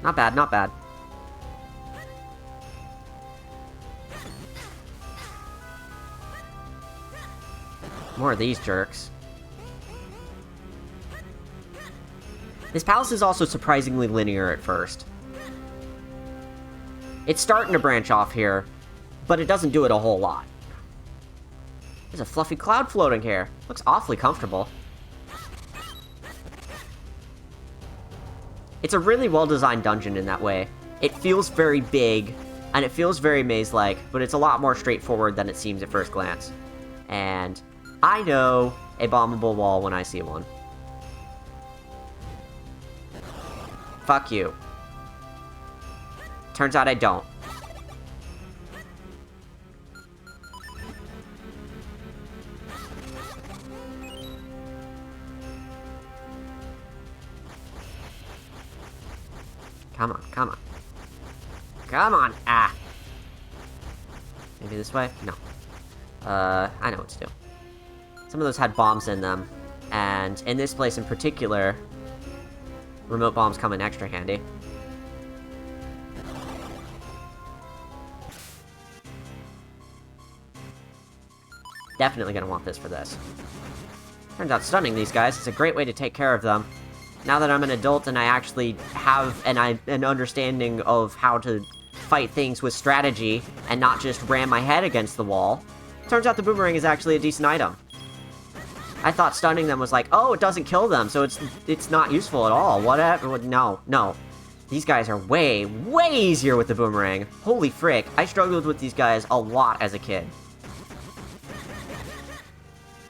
Not bad, not bad. More of these jerks. This palace is also surprisingly linear at first. It's starting to branch off here, but it doesn't do it a whole lot. There's a fluffy cloud floating here. Looks awfully comfortable. It's a really well-designed dungeon in that way. It feels very big, and it feels very maze-like, but it's a lot more straightforward than it seems at first glance. And I know a bombable wall when I see one. Fuck you. Turns out I don't. Come on, come on. Come on! Ah! Maybe this way? No. I know what to do. Some of those had bombs in them, and in this place in particular, remote bombs come in extra handy. Definitely gonna want this for this. Turns out stunning these guys is a great way to take care of them. Now that I'm an adult and I actually have an understanding of how to fight things with strategy and not just ram my head against the wall, turns out the boomerang is actually a decent item. I thought stunning them was like, oh, it doesn't kill them, so it's not useful at all. Whatever. No, no. These guys are way, way easier with the boomerang. Holy frick, I struggled with these guys a lot as a kid.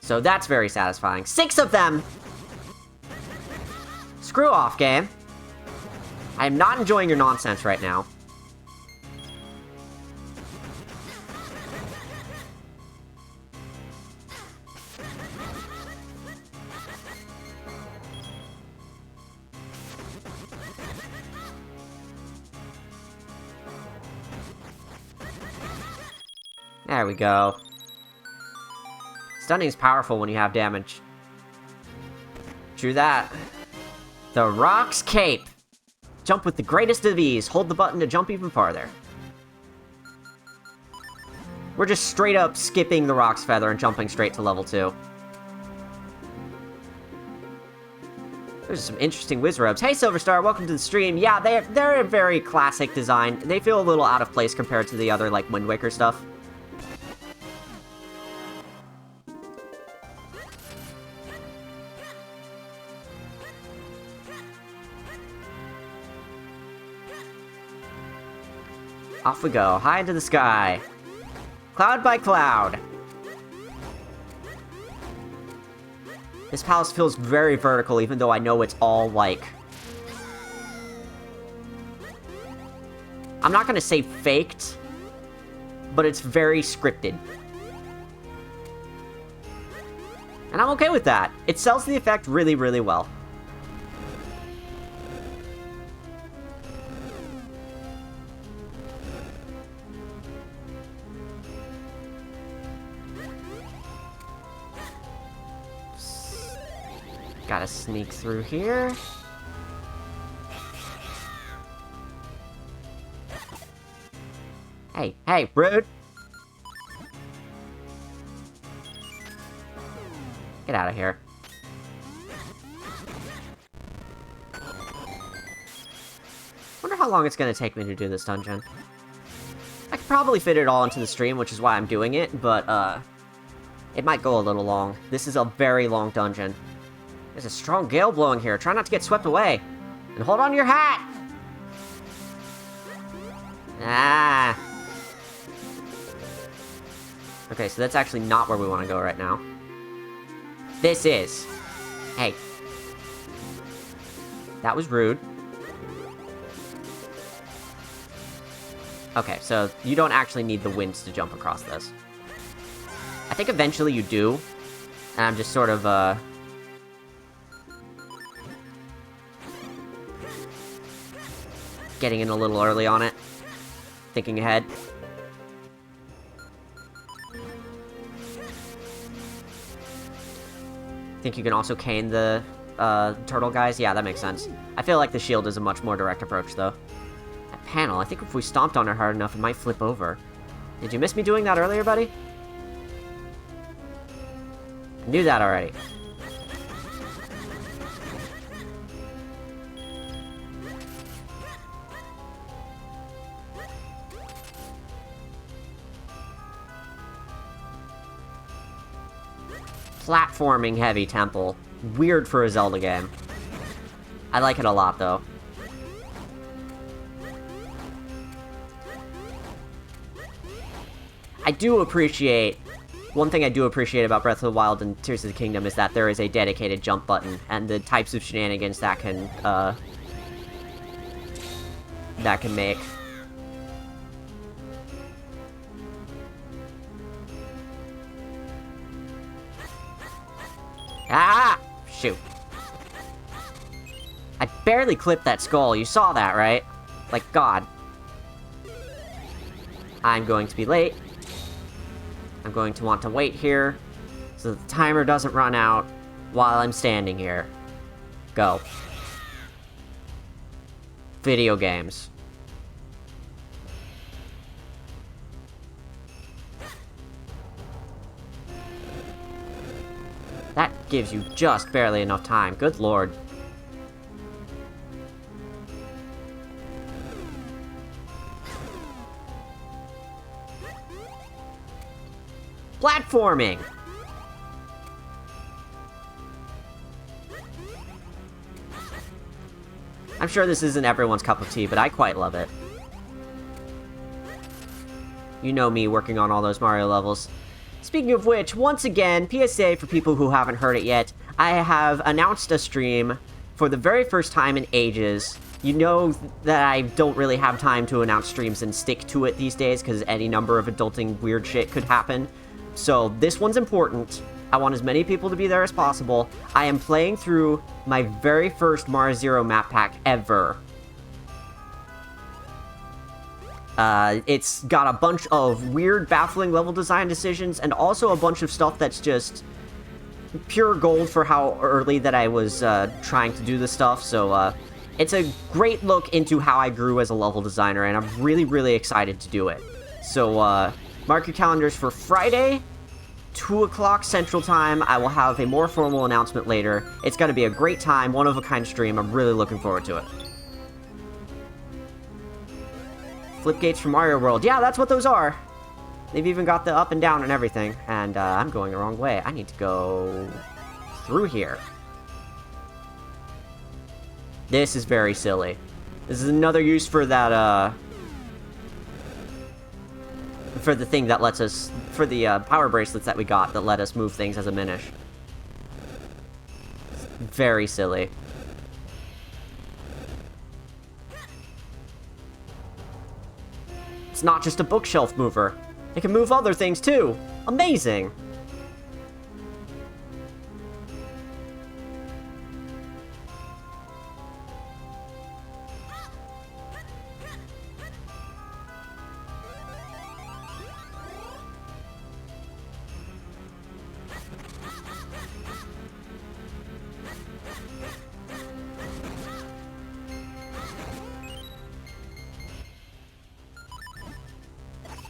So that's very satisfying. 6 of them! Screw off, game. I am not enjoying your nonsense right now. There we go. Stunning is powerful when you have damage. True that. The Rock's Cape. Jump with the greatest of ease. Hold the button to jump even farther. We're just straight up skipping the Rock's Feather and jumping straight to level 2. There's some interesting Wizrobes. Hey, Silverstar, welcome to the stream. Yeah, they're a very classic design. They feel a little out of place compared to the other, like, Wind Waker stuff. Off we go, high into the sky. Cloud by cloud. This palace feels very vertical, even though I know it's all, like... I'm not gonna say faked, but it's very scripted. And I'm okay with that. It sells the effect really, really well. Gotta sneak through here. Hey, hey, rude! Get out of here. Wonder how long it's gonna take me to do this dungeon. I could probably fit it all into the stream, which is why I'm doing it, but, it might go a little long. This is a very long dungeon. There's a strong gale blowing here. Try not to get swept away. And hold on to your hat! Ah. Okay, so that's actually not where we want to go right now. This is. Hey. That was rude. Okay, so you don't actually need the winds to jump across this. I think eventually you do. And I'm just sort of, getting in a little early on it. Thinking ahead. Think you can also cane the turtle guys? Yeah, that makes sense. I feel like the shield is a much more direct approach, though. That panel, I think if we stomped on her hard enough, it might flip over. Did you miss me doing that earlier, buddy? I knew that already. Platforming heavy temple. Weird for a Zelda game. I like it a lot, though. I do appreciate... One thing I do appreciate about Breath of the Wild and Tears of the Kingdom is that there is a dedicated jump button, and the types of shenanigans that can make. Ah! Shoot. I barely clipped that skull. You saw that, right? Like, God. I'm going to be late. I'm going to want to wait here so that the timer doesn't run out while I'm standing here. Go. Video games. That gives you just barely enough time. Good lord. Platforming! I'm sure this isn't everyone's cup of tea, but I quite love it. You know me working on all those Mario levels. Speaking of which, once again, PSA for people who haven't heard it yet, I have announced a stream for the very first time in ages. You know that I don't really have time to announce streams and stick to it these days, because any number of adulting weird shit could happen. So this one's important. I want as many people to be there as possible. I am playing through my very first Mars Zero map pack ever. It's got a bunch of weird, baffling level design decisions, and also a bunch of stuff that's just pure gold for how early that I was trying to do this stuff, so it's a great look into how I grew as a level designer, and I'm really, really excited to do it. So, mark your calendars for Friday, 2 o'clock Central Time. I will have a more formal announcement later. It's going to be a great time, one-of-a-kind stream. I'm really looking forward to it. Flip gates from Mario World. Yeah, that's what those are. They've even got the up and down and everything. And I'm going the wrong way. I need to go through here. This is very silly. This is another use for that, for the thing that lets us, for the power bracelets that we got that let us move things as a Minish. Very silly. It's not just a bookshelf mover. It can move other things too. Amazing.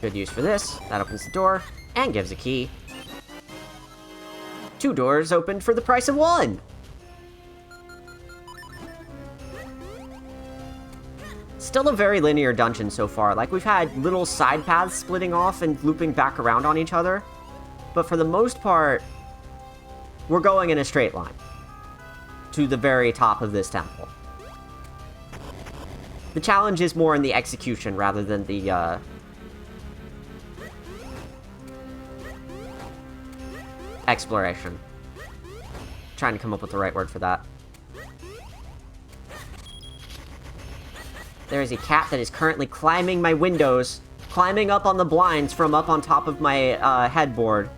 Good use for this. That opens the door and gives a key. 2 doors opened for the price of 1. Still a very linear dungeon so far. Like, we've had little side paths splitting off and looping back around on each other. But for the most part, we're going in a straight line to the very top of this temple. The challenge is more in the execution rather than the, exploration. Trying to come up with the right word for that. There is a cat that is currently climbing my windows, climbing up on the blinds from up on top of my headboard.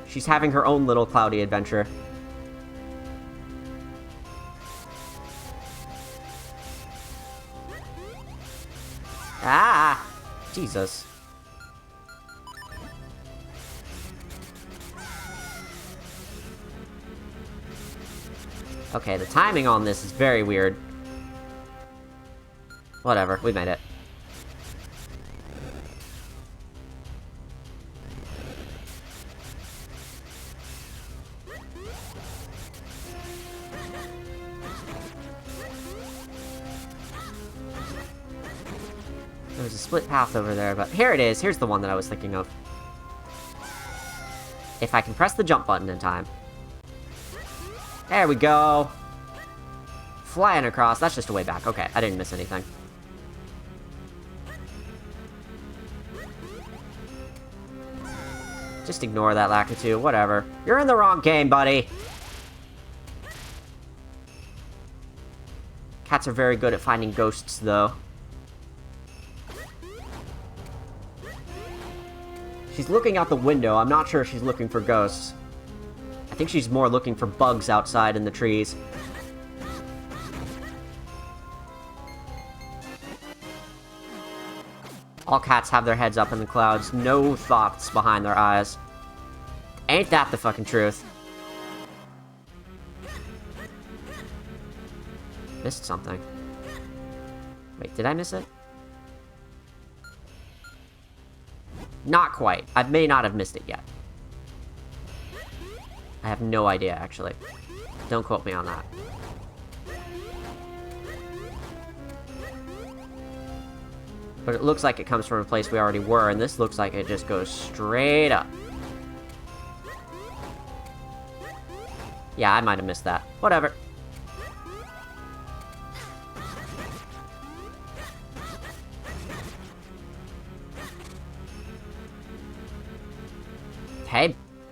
She's having her own little cloudy adventure. Ah! Jesus. Okay, the timing on this is very weird. Whatever, we made it. There's a split path over there, but here it is. Here's the one that I was thinking of. If I can press the jump button in time. There we go. Flying across. That's just a way back. Okay, I didn't miss anything. Just ignore that Lakitu. Whatever. You're in the wrong game, buddy. Cats are very good at finding ghosts, though. She's looking out the window. I'm not sure she's looking for ghosts. I think she's more looking for bugs outside in the trees. All cats have their heads up in the clouds. No thoughts behind their eyes. Ain't that the fucking truth? Missed something. Wait, did I miss it? Not quite. I may not have missed it yet. I have no idea, actually. Don't quote me on that. But it looks like it comes from a place we already were, and this looks like it just goes straight up. Yeah, I might have missed that. Whatever.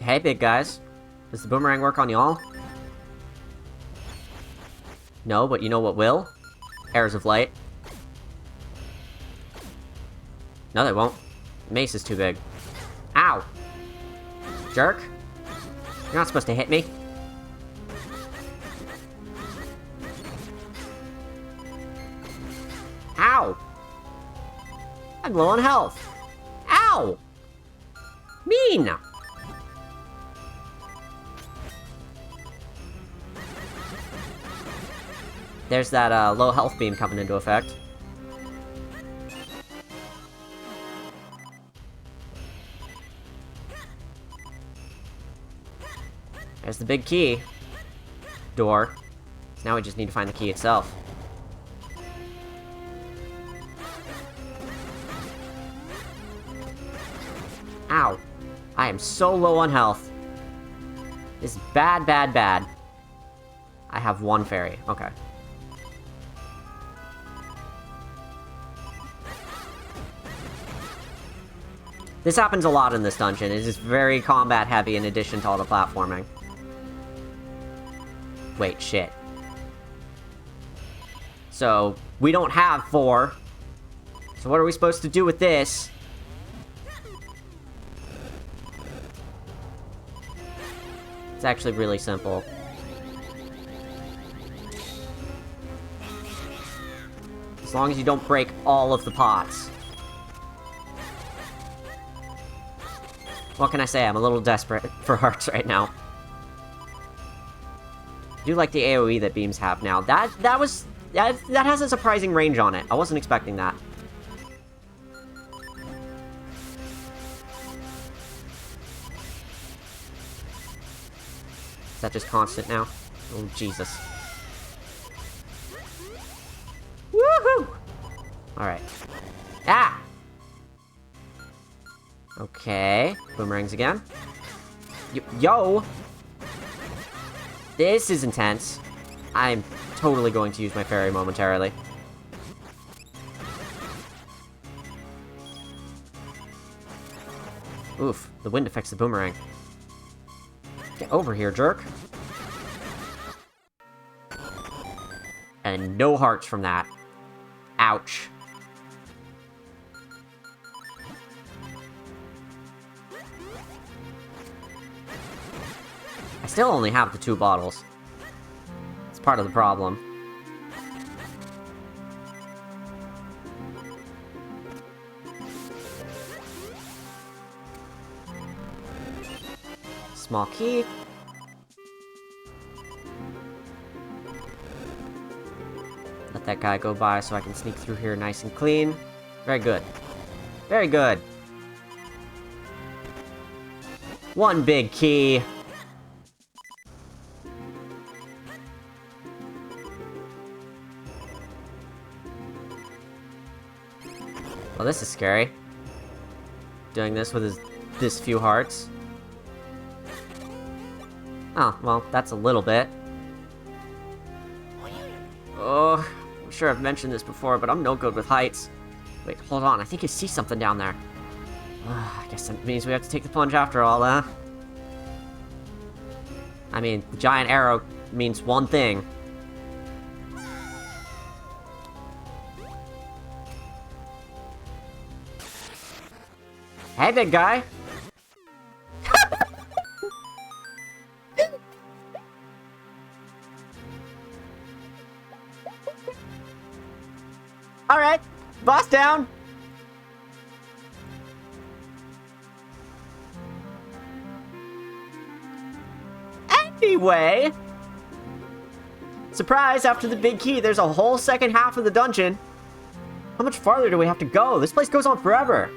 Hey, big guys. Does the boomerang work on y'all? No, but you know what will? Arrows of light. No, they won't. Mace is too big. Ow! Jerk! You're not supposed to hit me. Ow! I'm low on health. Ow! Mean! There's that low health beam coming into effect. There's the big key. Door. So now we just need to find the key itself. Ow. I am so low on health. This is bad, bad, bad. I have one fairy. Okay. This happens a lot in this dungeon. It is very combat heavy in addition to all the platforming. Wait, shit. So, we don't have 4. So what are we supposed to do with this? It's actually really simple. As long as you don't break all of the pots. What can I say? I'm a little desperate for hearts right now. I do like the AoE that beams have now. That has a surprising range on it. I wasn't expecting that. Is that just constant now? Oh, Jesus. Woohoo! Alright. Ah! Okay. Boomerangs again. Yo! This is intense. I'm totally going to use my fairy momentarily. Oof. The wind affects the boomerang. Get over here, jerk. And no hearts from that. Ouch. I still only have the 2 bottles. It's part of the problem. small key. Let that guy go by so I can sneak through here nice and clean. Very good. Very good. One big key. Well, this is scary. Doing this with this few hearts. Oh, well, that's a little bit. Oh, I'm sure I've mentioned this before, but I'm no good with heights. Wait, hold on, I think you see something down there. I guess that means we have to take the plunge after all, huh? I mean, the giant arrow means one thing. Hey, big guy! Alright, boss down! Anyway! Surprise, after the big key, there's a whole second half of the dungeon. How much farther do we have to go? This place goes on forever.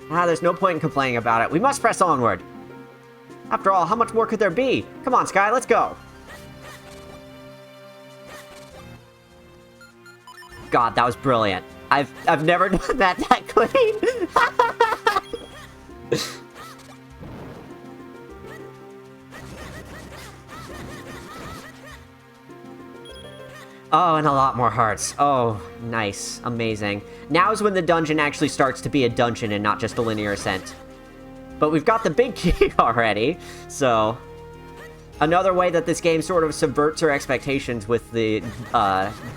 There's no point in complaining about it. We must press onward. After all, how much more could there be? Come on, Sky, let's go. God, that was brilliant. I've never done that clean. Oh, and a lot more hearts. Oh, nice. Amazing. Now is when the dungeon actually starts to be a dungeon and not just a linear ascent. But we've got the big key already, so... Another way that this game sort of subverts our expectations with the,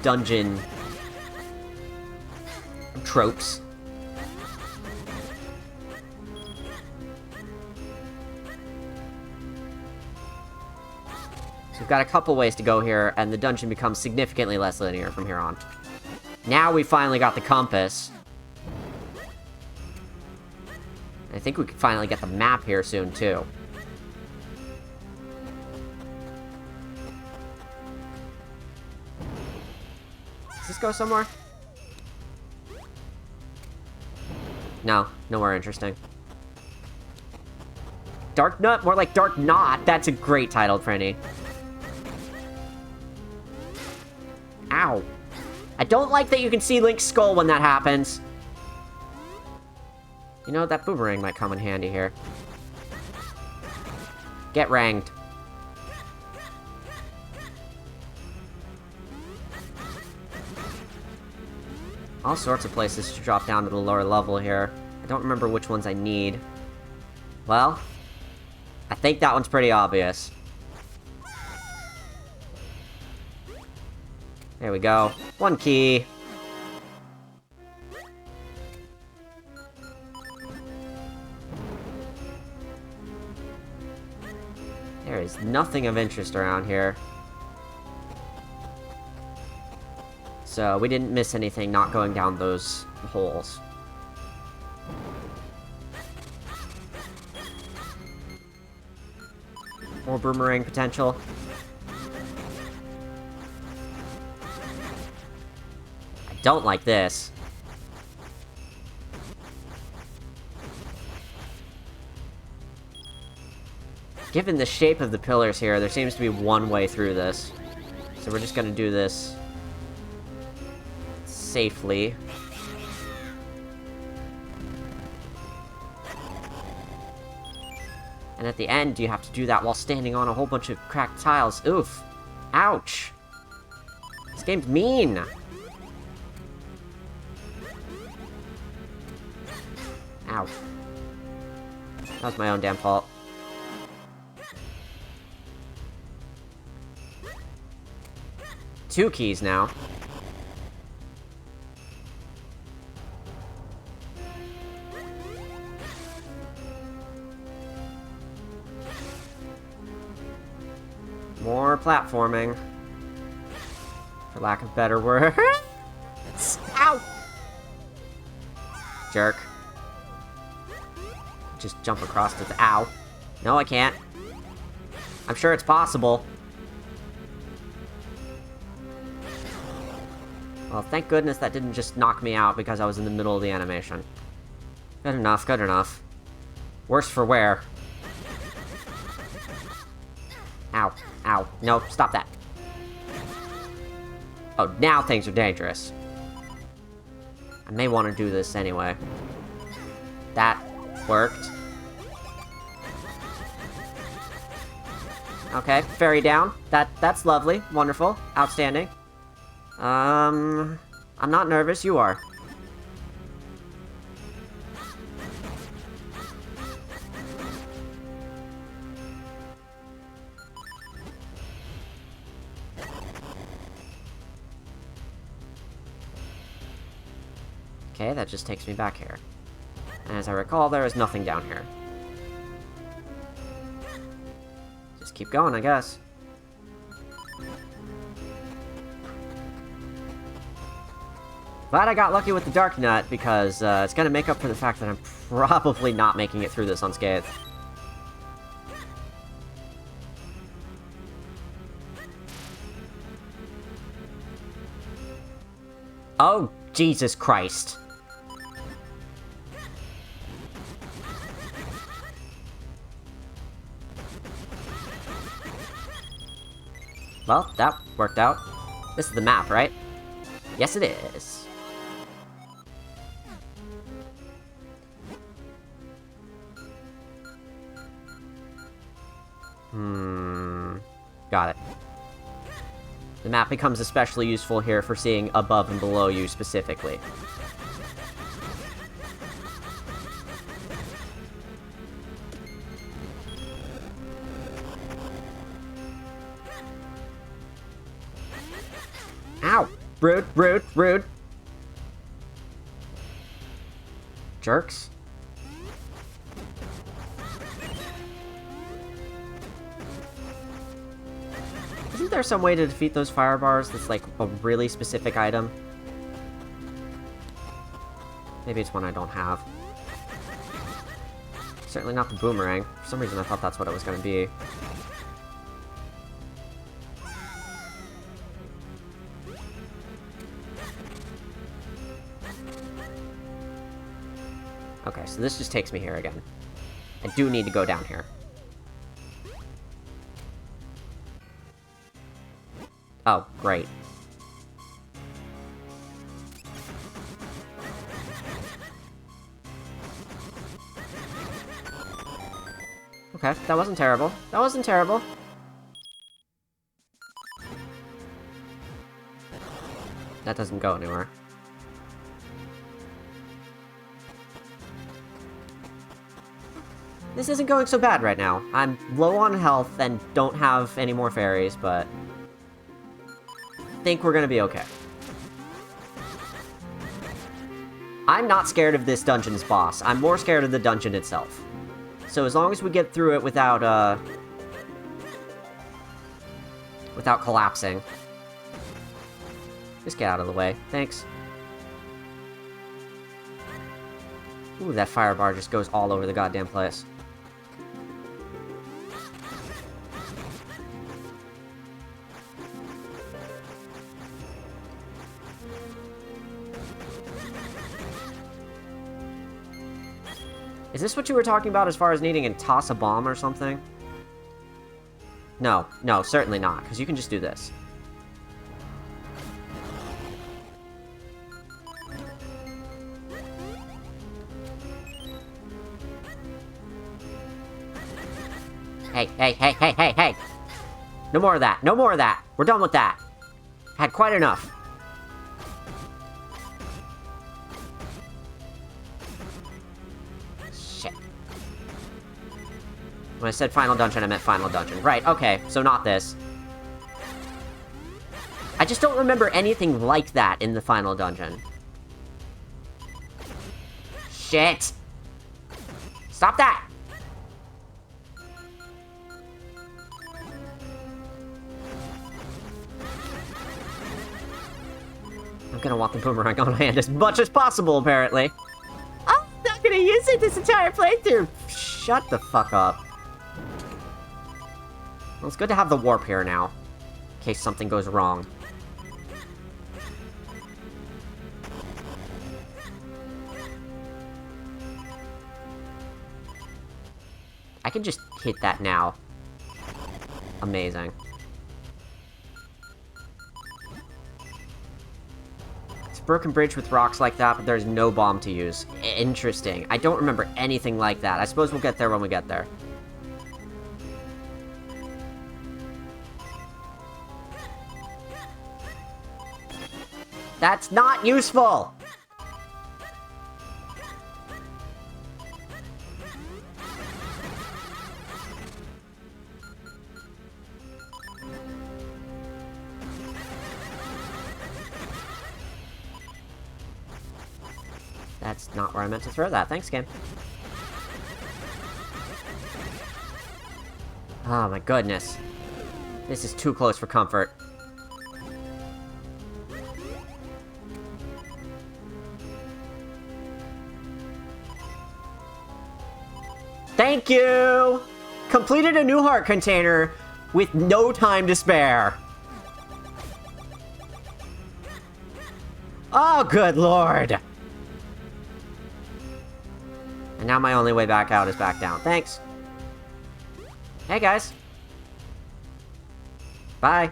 dungeon... tropes. So we've got a couple ways to go here, and the dungeon becomes significantly less linear from here on. Now we finally got the compass. I think we can finally get the map here soon, too. Does this go somewhere? No, nowhere interesting. Dark Nut? More like Dark Knot. That's a great title, Prinny. Ow. I don't like that you can see Link's skull when that happens. You know, that boomerang might come in handy here. Get ranged. All sorts of places to drop down to the lower level here. I don't remember which ones I need. Well, I think that one's pretty obvious. There we go. One key. There is nothing of interest around here. So we didn't miss anything not going down those holes. More boomerang potential. I don't like this. Given the shape of the pillars here, there seems to be one way through this. So we're just gonna do this safely. And at the end, you have to do that while standing on a whole bunch of cracked tiles. Oof. Ouch. This game's mean. Ow. That was my own damn fault. Two keys now. More platforming. For lack of better words. Ow! Jerk. Just jump across to the... Ow. No, I can't. I'm sure it's possible. Well, thank goodness that didn't just knock me out because I was in the middle of the animation. Good enough, good enough. Worse for wear. Ow, ow. No, stop that. Oh, now things are dangerous. I may want to do this anyway. That worked. Okay, fairy down. That's lovely. Wonderful. Outstanding. I'm not nervous, you are. Okay, that just takes me back here. And as I recall, there is nothing down here. Just keep going, I guess. Glad I got lucky with the Dark Nut, because it's gonna make up for the fact that I'm probably not making it through this unscathed. Oh, Jesus Christ. Well, that worked out. This is the map, right? Yes, it is. Got it. The map becomes especially useful here for seeing above and below you specifically. Ow! Rude, rude, rude. Jerks. Isn't there some way to defeat those fire bars that's like a really specific item? Maybe it's one I don't have. Certainly not the boomerang. For some reason I thought that's what it was going to be. Okay, so this just takes me here again. I do need to go down here. Oh, great. Okay, that wasn't terrible. That wasn't terrible. That doesn't go anywhere. This isn't going so bad right now. I'm low on health and don't have any more fairies, but I think we're gonna be okay. I'm not scared of this dungeon's boss. I'm more scared of the dungeon itself. So as long as we get through it without collapsing. Just get out of the way. Thanks. Ooh, that fire bar just goes all over the goddamn place. Is this what you were talking about as far as needing to toss a bomb or something? No, no, certainly not, because you can just do this. Hey, hey, hey, hey, hey, hey! No more of that, no more of that! We're done with that! Had quite enough. When I said final dungeon, I meant final dungeon. Right, okay, so not this. I just don't remember anything like that in the final dungeon. Shit! Stop that! I'm gonna want the boomerang on hand as much as possible, apparently. I'm not gonna use it this entire playthrough! Shut the fuck up. Well, it's good to have the warp here now, in case something goes wrong. I can just hit that now. Amazing. It's a broken bridge with rocks like that, but there's no bomb to use. Interesting. I don't remember anything like that. I suppose we'll get there when we get there. That's not useful! That's not where I meant to throw that. Thanks, game. Oh my goodness. This is too close for comfort. Thank you! Completed a new heart container with no time to spare. Oh, good lord! And now my only way back out is back down. Thanks. Hey, guys. Bye.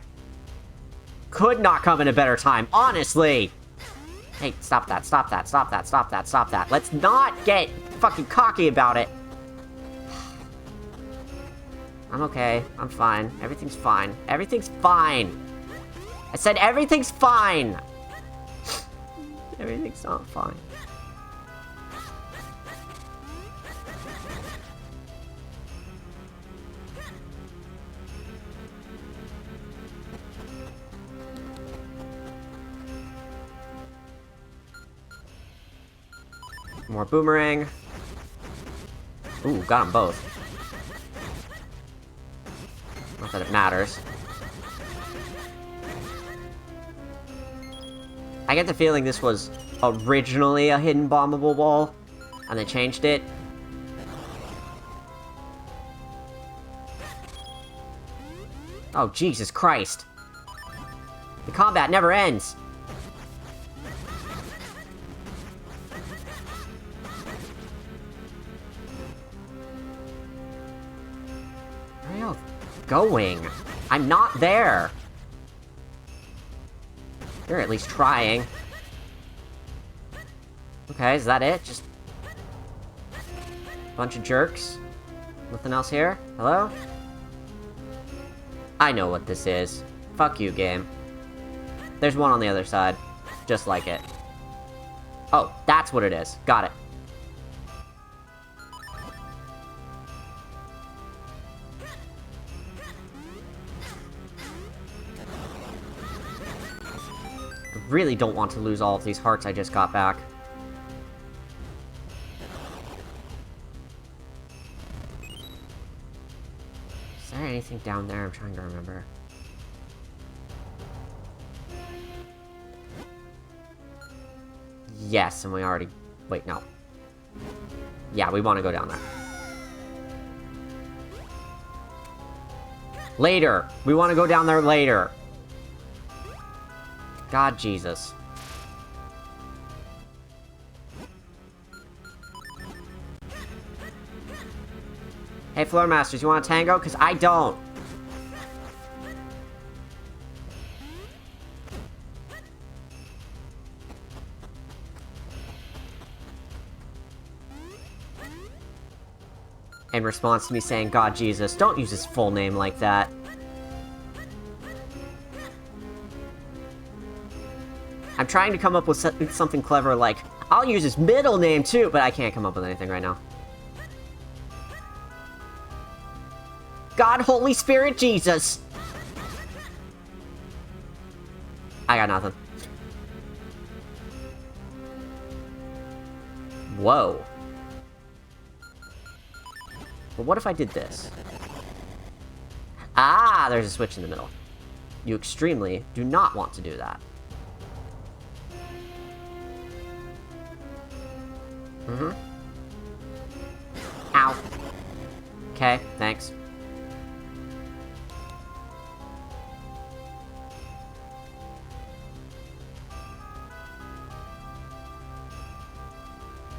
Could not come in a better time, honestly! Hey, stop that, stop that, stop that, stop that, stop that. Let's not get fucking cocky about it. I'm okay. I'm fine. Everything's fine. Everything's fine! I said everything's fine! Everything's not fine. More boomerang. Ooh, got them both. Not that it matters. I get the feeling this was originally a hidden bombable wall, and they changed it. Oh, Jesus Christ. The combat never ends. Where are y'all going? I'm not there. You're at least trying. Okay, is that it? Just a bunch of jerks? Nothing else here? Hello? I know what this is. Fuck you, game. There's one on the other side. Just like it. Oh, that's what it is. Got it. I really don't want to lose all of these hearts I just got back. Is there anything down there? I'm trying to remember. Yes, and we already... Wait, no. Yeah, we want to go down there. Later! We want to go down there later! God, Jesus. Hey, Floor Masters, you want a tango? Because I don't. In response to me saying, God, Jesus, don't use his full name like that. I'm trying to come up with something clever like, I'll use his middle name too, but I can't come up with anything right now. God, Holy Spirit, Jesus! I got nothing. Whoa. But what if I did this? Ah, there's a switch in the middle. You extremely do not want to do that. Mm-hmm. Ow. Okay, thanks.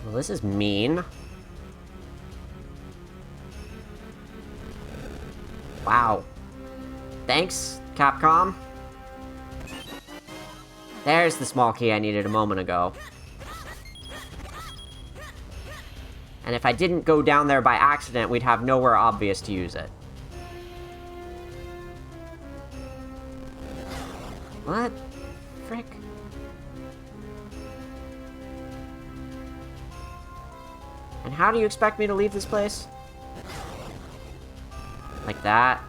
Well, this is mean. Wow. Thanks, Capcom. There's the small key I needed a moment ago. And if I didn't go down there by accident, we'd have nowhere obvious to use it. What? Frick? And how do you expect me to leave this place? Like that?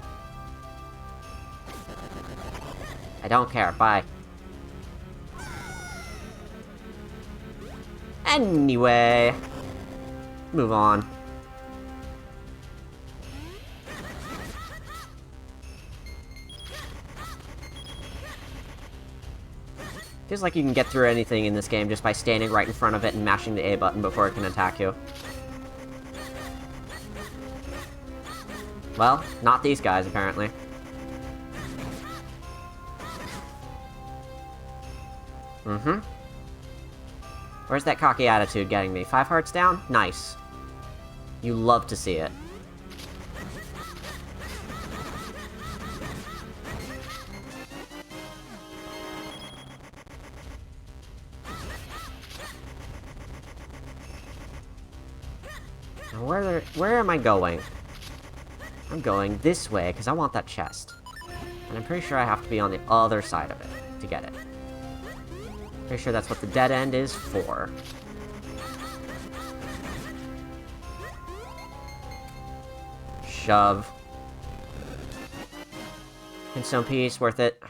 I don't care. Bye. Anyway. Move on. Feels like you can get through anything in this game just by standing right in front of it and mashing the A button before it can attack you. Well, not these guys, apparently. Mm-hmm. Where's that cocky attitude getting me? 5 hearts down? Nice. You love to see it. Now where am I going? I'm going this way, because I want that chest. And I'm pretty sure I have to be on the other side of it to get it. Pretty sure that's what the dead end is for. Shove. Hindstone piece, worth it.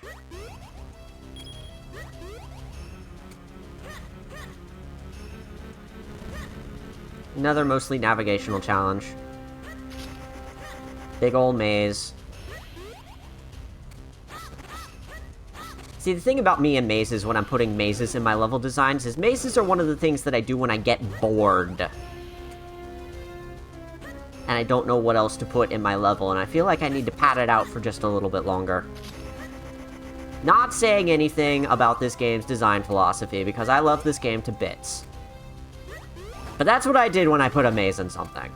Another mostly navigational challenge. Big ol' maze. See, the thing about me and mazes when I'm putting mazes in my level designs is mazes are one of the things that I do when I get bored. And I don't know what else to put in my level, and I feel like I need to pad it out for just a little bit longer. Not saying anything about this game's design philosophy, because I love this game to bits. But that's what I did when I put a maze in something.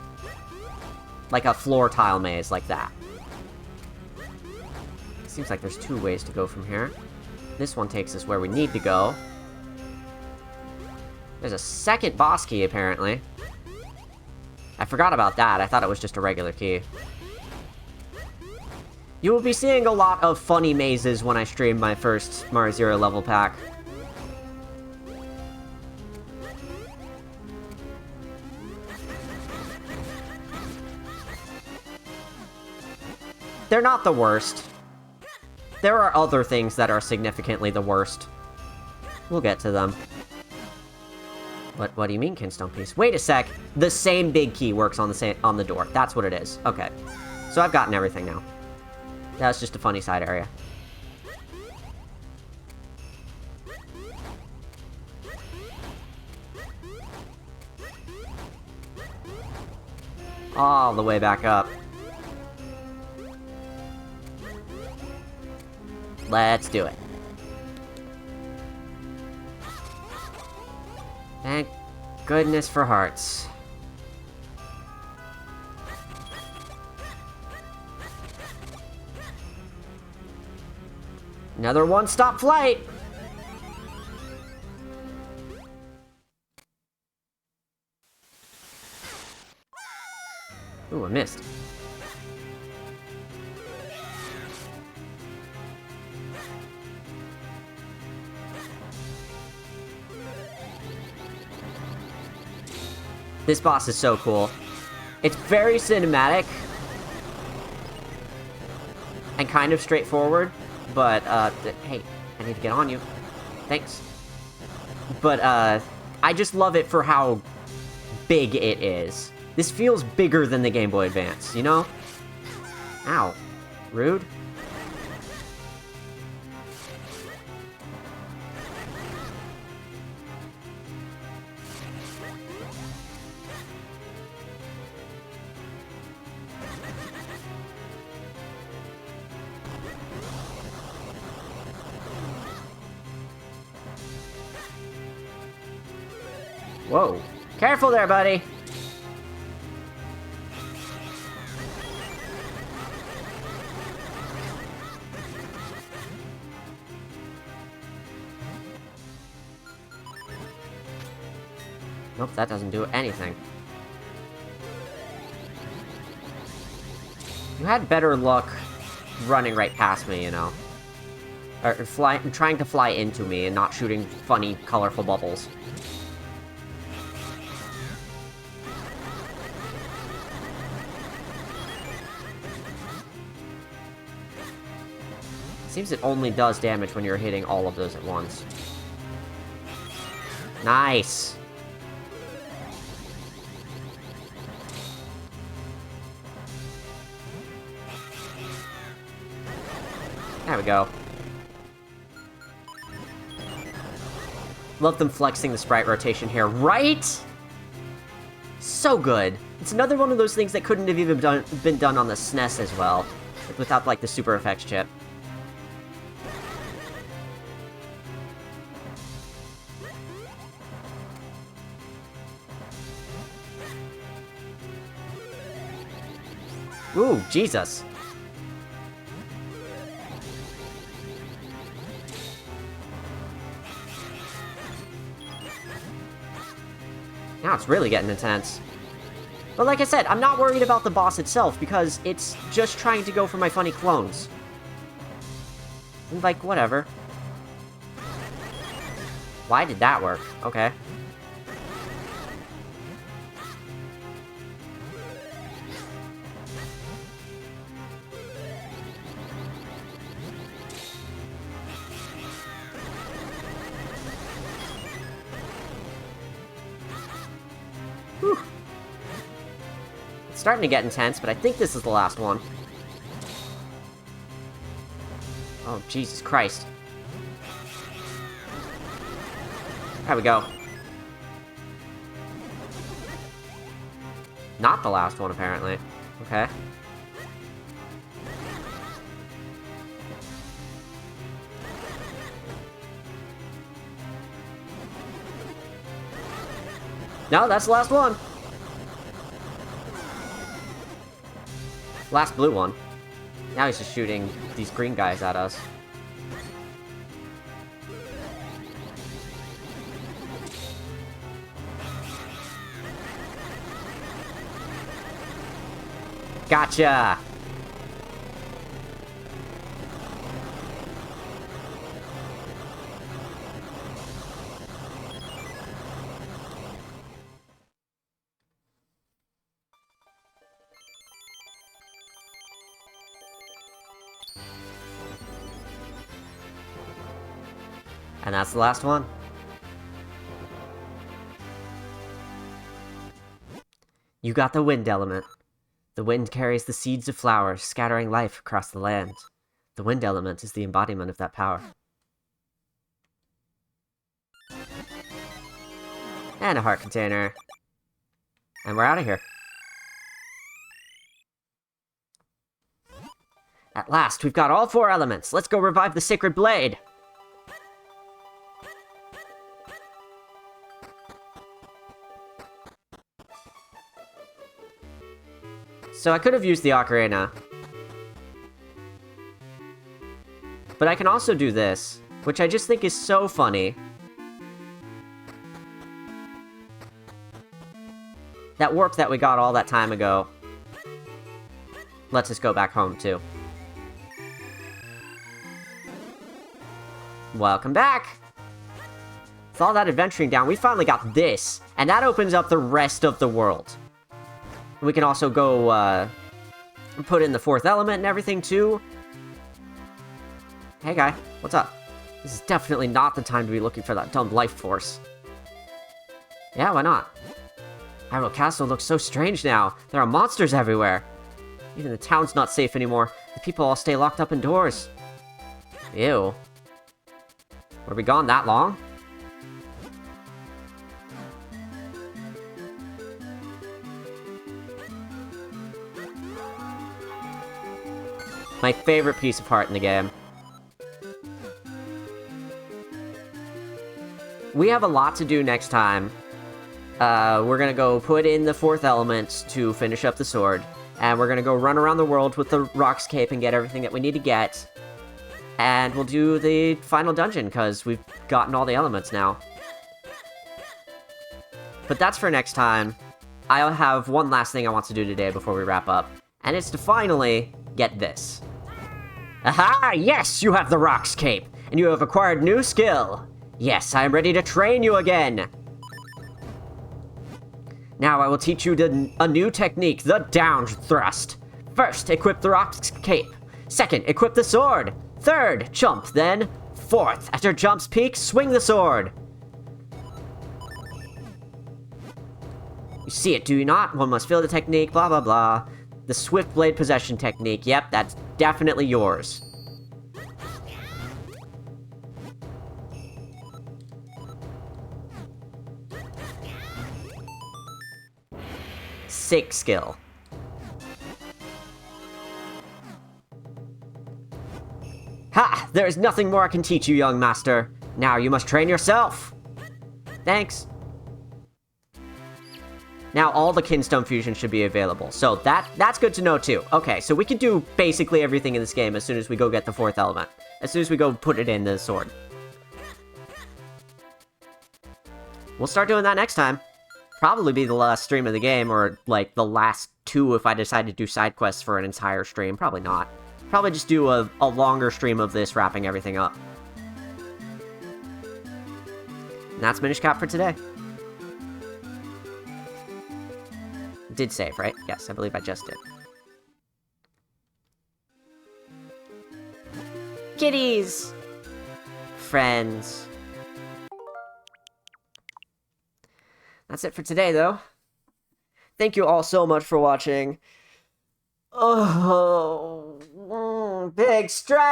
Like a floor tile maze, like that. Seems like there's 2 ways to go from here. This one takes us where we need to go. There's a second boss key, apparently. I forgot about that. I thought it was just a regular key. You will be seeing a lot of funny mazes when I stream my first Mario Zero level pack. They're not the worst. There are other things that are significantly the worst. We'll get to them. What do you mean, Kinstone piece? Wait a sec. The same big key works on the door. That's what it is. Okay. So I've gotten everything now. That's just a funny side area. All the way back up. Let's do it. Thank goodness for hearts. Another one-stop flight! Ooh, I missed. This boss is so cool. It's very cinematic. And kind of straightforward. But, hey, I need to get on you. Thanks. But, I just love it for how big it is. This feels bigger than the Game Boy Advance, you know? Ow. Rude. Whoa. Careful there, buddy! Nope, that doesn't do anything. You had better luck running right past me, you know. Or trying to fly into me and not shooting funny, colorful bubbles. Seems it only does damage when you're hitting all of those at once. Nice! There we go. Love them flexing the sprite rotation here, right? So good. It's another one of those things that couldn't have even been done on the SNES as well, without, like, the super effects chip. Ooh, Jesus. Now it's really getting intense. But like I said, I'm not worried about the boss itself, because it's just trying to go for my funny clones. And, like, whatever. Why did that work? Okay. Whew. It's starting to get intense, but I think this is the last one. Oh, Jesus Christ. There we go. Not the last one, apparently. Okay. No, that's the last one. Last blue one. Now he's just shooting these green guys at us. Gotcha! And that's the last one. You got the wind element. The wind carries the seeds of flowers, scattering life across the land. The wind element is the embodiment of that power. And a heart container. And we're out of here. At last, we've got all 4 elements. Let's go revive the Sacred Blade. So I could have used the ocarina. But I can also do this, which I just think is so funny. That warp that we got all that time ago lets us go back home, too. Welcome back! With all that adventuring down, we finally got this, and that opens up the rest of the world. We can also go, put in the 4th element and everything, too. Hey, guy. What's up? This is definitely not the time to be looking for that dumb life force. Yeah, why not? Hyrule Castle looks so strange now. There are monsters everywhere. Even the town's not safe anymore. The people all stay locked up indoors. Ew. Were we gone that long? My favorite piece of art in the game. We have a lot to do next time. we're gonna go put in the 4th element to finish up the sword. And we're gonna go run around the world with the Rocks Cape and get everything that we need to get. And we'll do the final dungeon, because we've gotten all the elements now. But that's for next time. I'll have one last thing I want to do today before we wrap up. And it's to finally get this. Aha! Yes, you have the Rocks Cape, and you have acquired new skill. Yes, I am ready to train you again. Now I will teach you a new technique, the down thrust. First, equip the Rocks Cape. Second, equip the sword. Third, jump, then. Fourth, at your jump's peak, swing the sword. You see it, do you not? One must feel the technique, blah, blah, blah. The Swift Blade Possession technique. Yep, that's definitely yours. Sick skill. Ha! There is nothing more I can teach you, young master. Now you must train yourself. Thanks. Now all the Kinstone fusions should be available. So that's good to know too. Okay, so we can do basically everything in this game as soon as we go get the 4th element. As soon as we go put it in the sword. We'll start doing that next time. Probably be the last stream of the game, or like the last 2 if I decide to do side quests for an entire stream. Probably not. Probably just do a longer stream of this, wrapping everything up. And that's Minish Cap for today. Did save, right? Yes, I believe I just did. Kitties! Friends. That's it for today, though. Thank you all so much for watching. Oh, big stretch!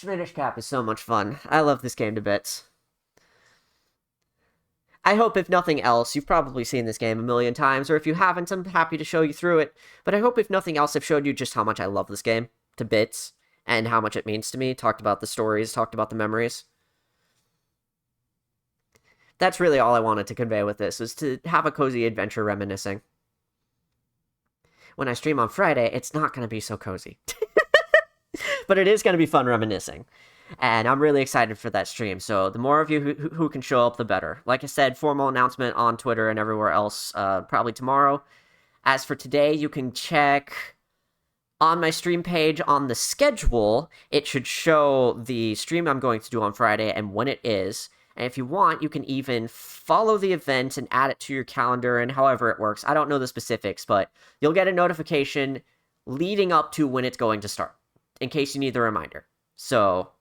Minish Cap is so much fun. I love this game to bits. I hope, if nothing else, you've probably seen this game a million times, or if you haven't, I'm happy to show you through it. But I hope, if nothing else, I've showed you just how much I love this game to bits, and how much it means to me. Talked about the stories, talked about the memories. That's really all I wanted to convey with this, was to have a cozy adventure reminiscing. When I stream on Friday, it's not going to be so cozy. But it is going to be fun reminiscing. And I'm really excited for that stream, so the more of you who can show up, the better. Like I said, formal announcement on Twitter and everywhere else, probably tomorrow. As for today, you can check on my stream page on the schedule. It should show the stream I'm going to do on Friday and when it is. And if you want, you can even follow the event and add it to your calendar, and however it works. I don't know the specifics, but you'll get a notification leading up to when it's going to start, in case you need the reminder. So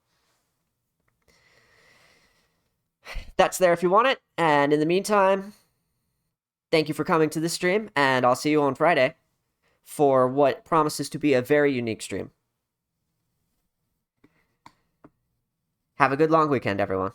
that's there if you want it. And in the meantime, thank you for coming to this stream, and I'll see you on Friday for what promises to be a very unique stream. Have a good long weekend, everyone.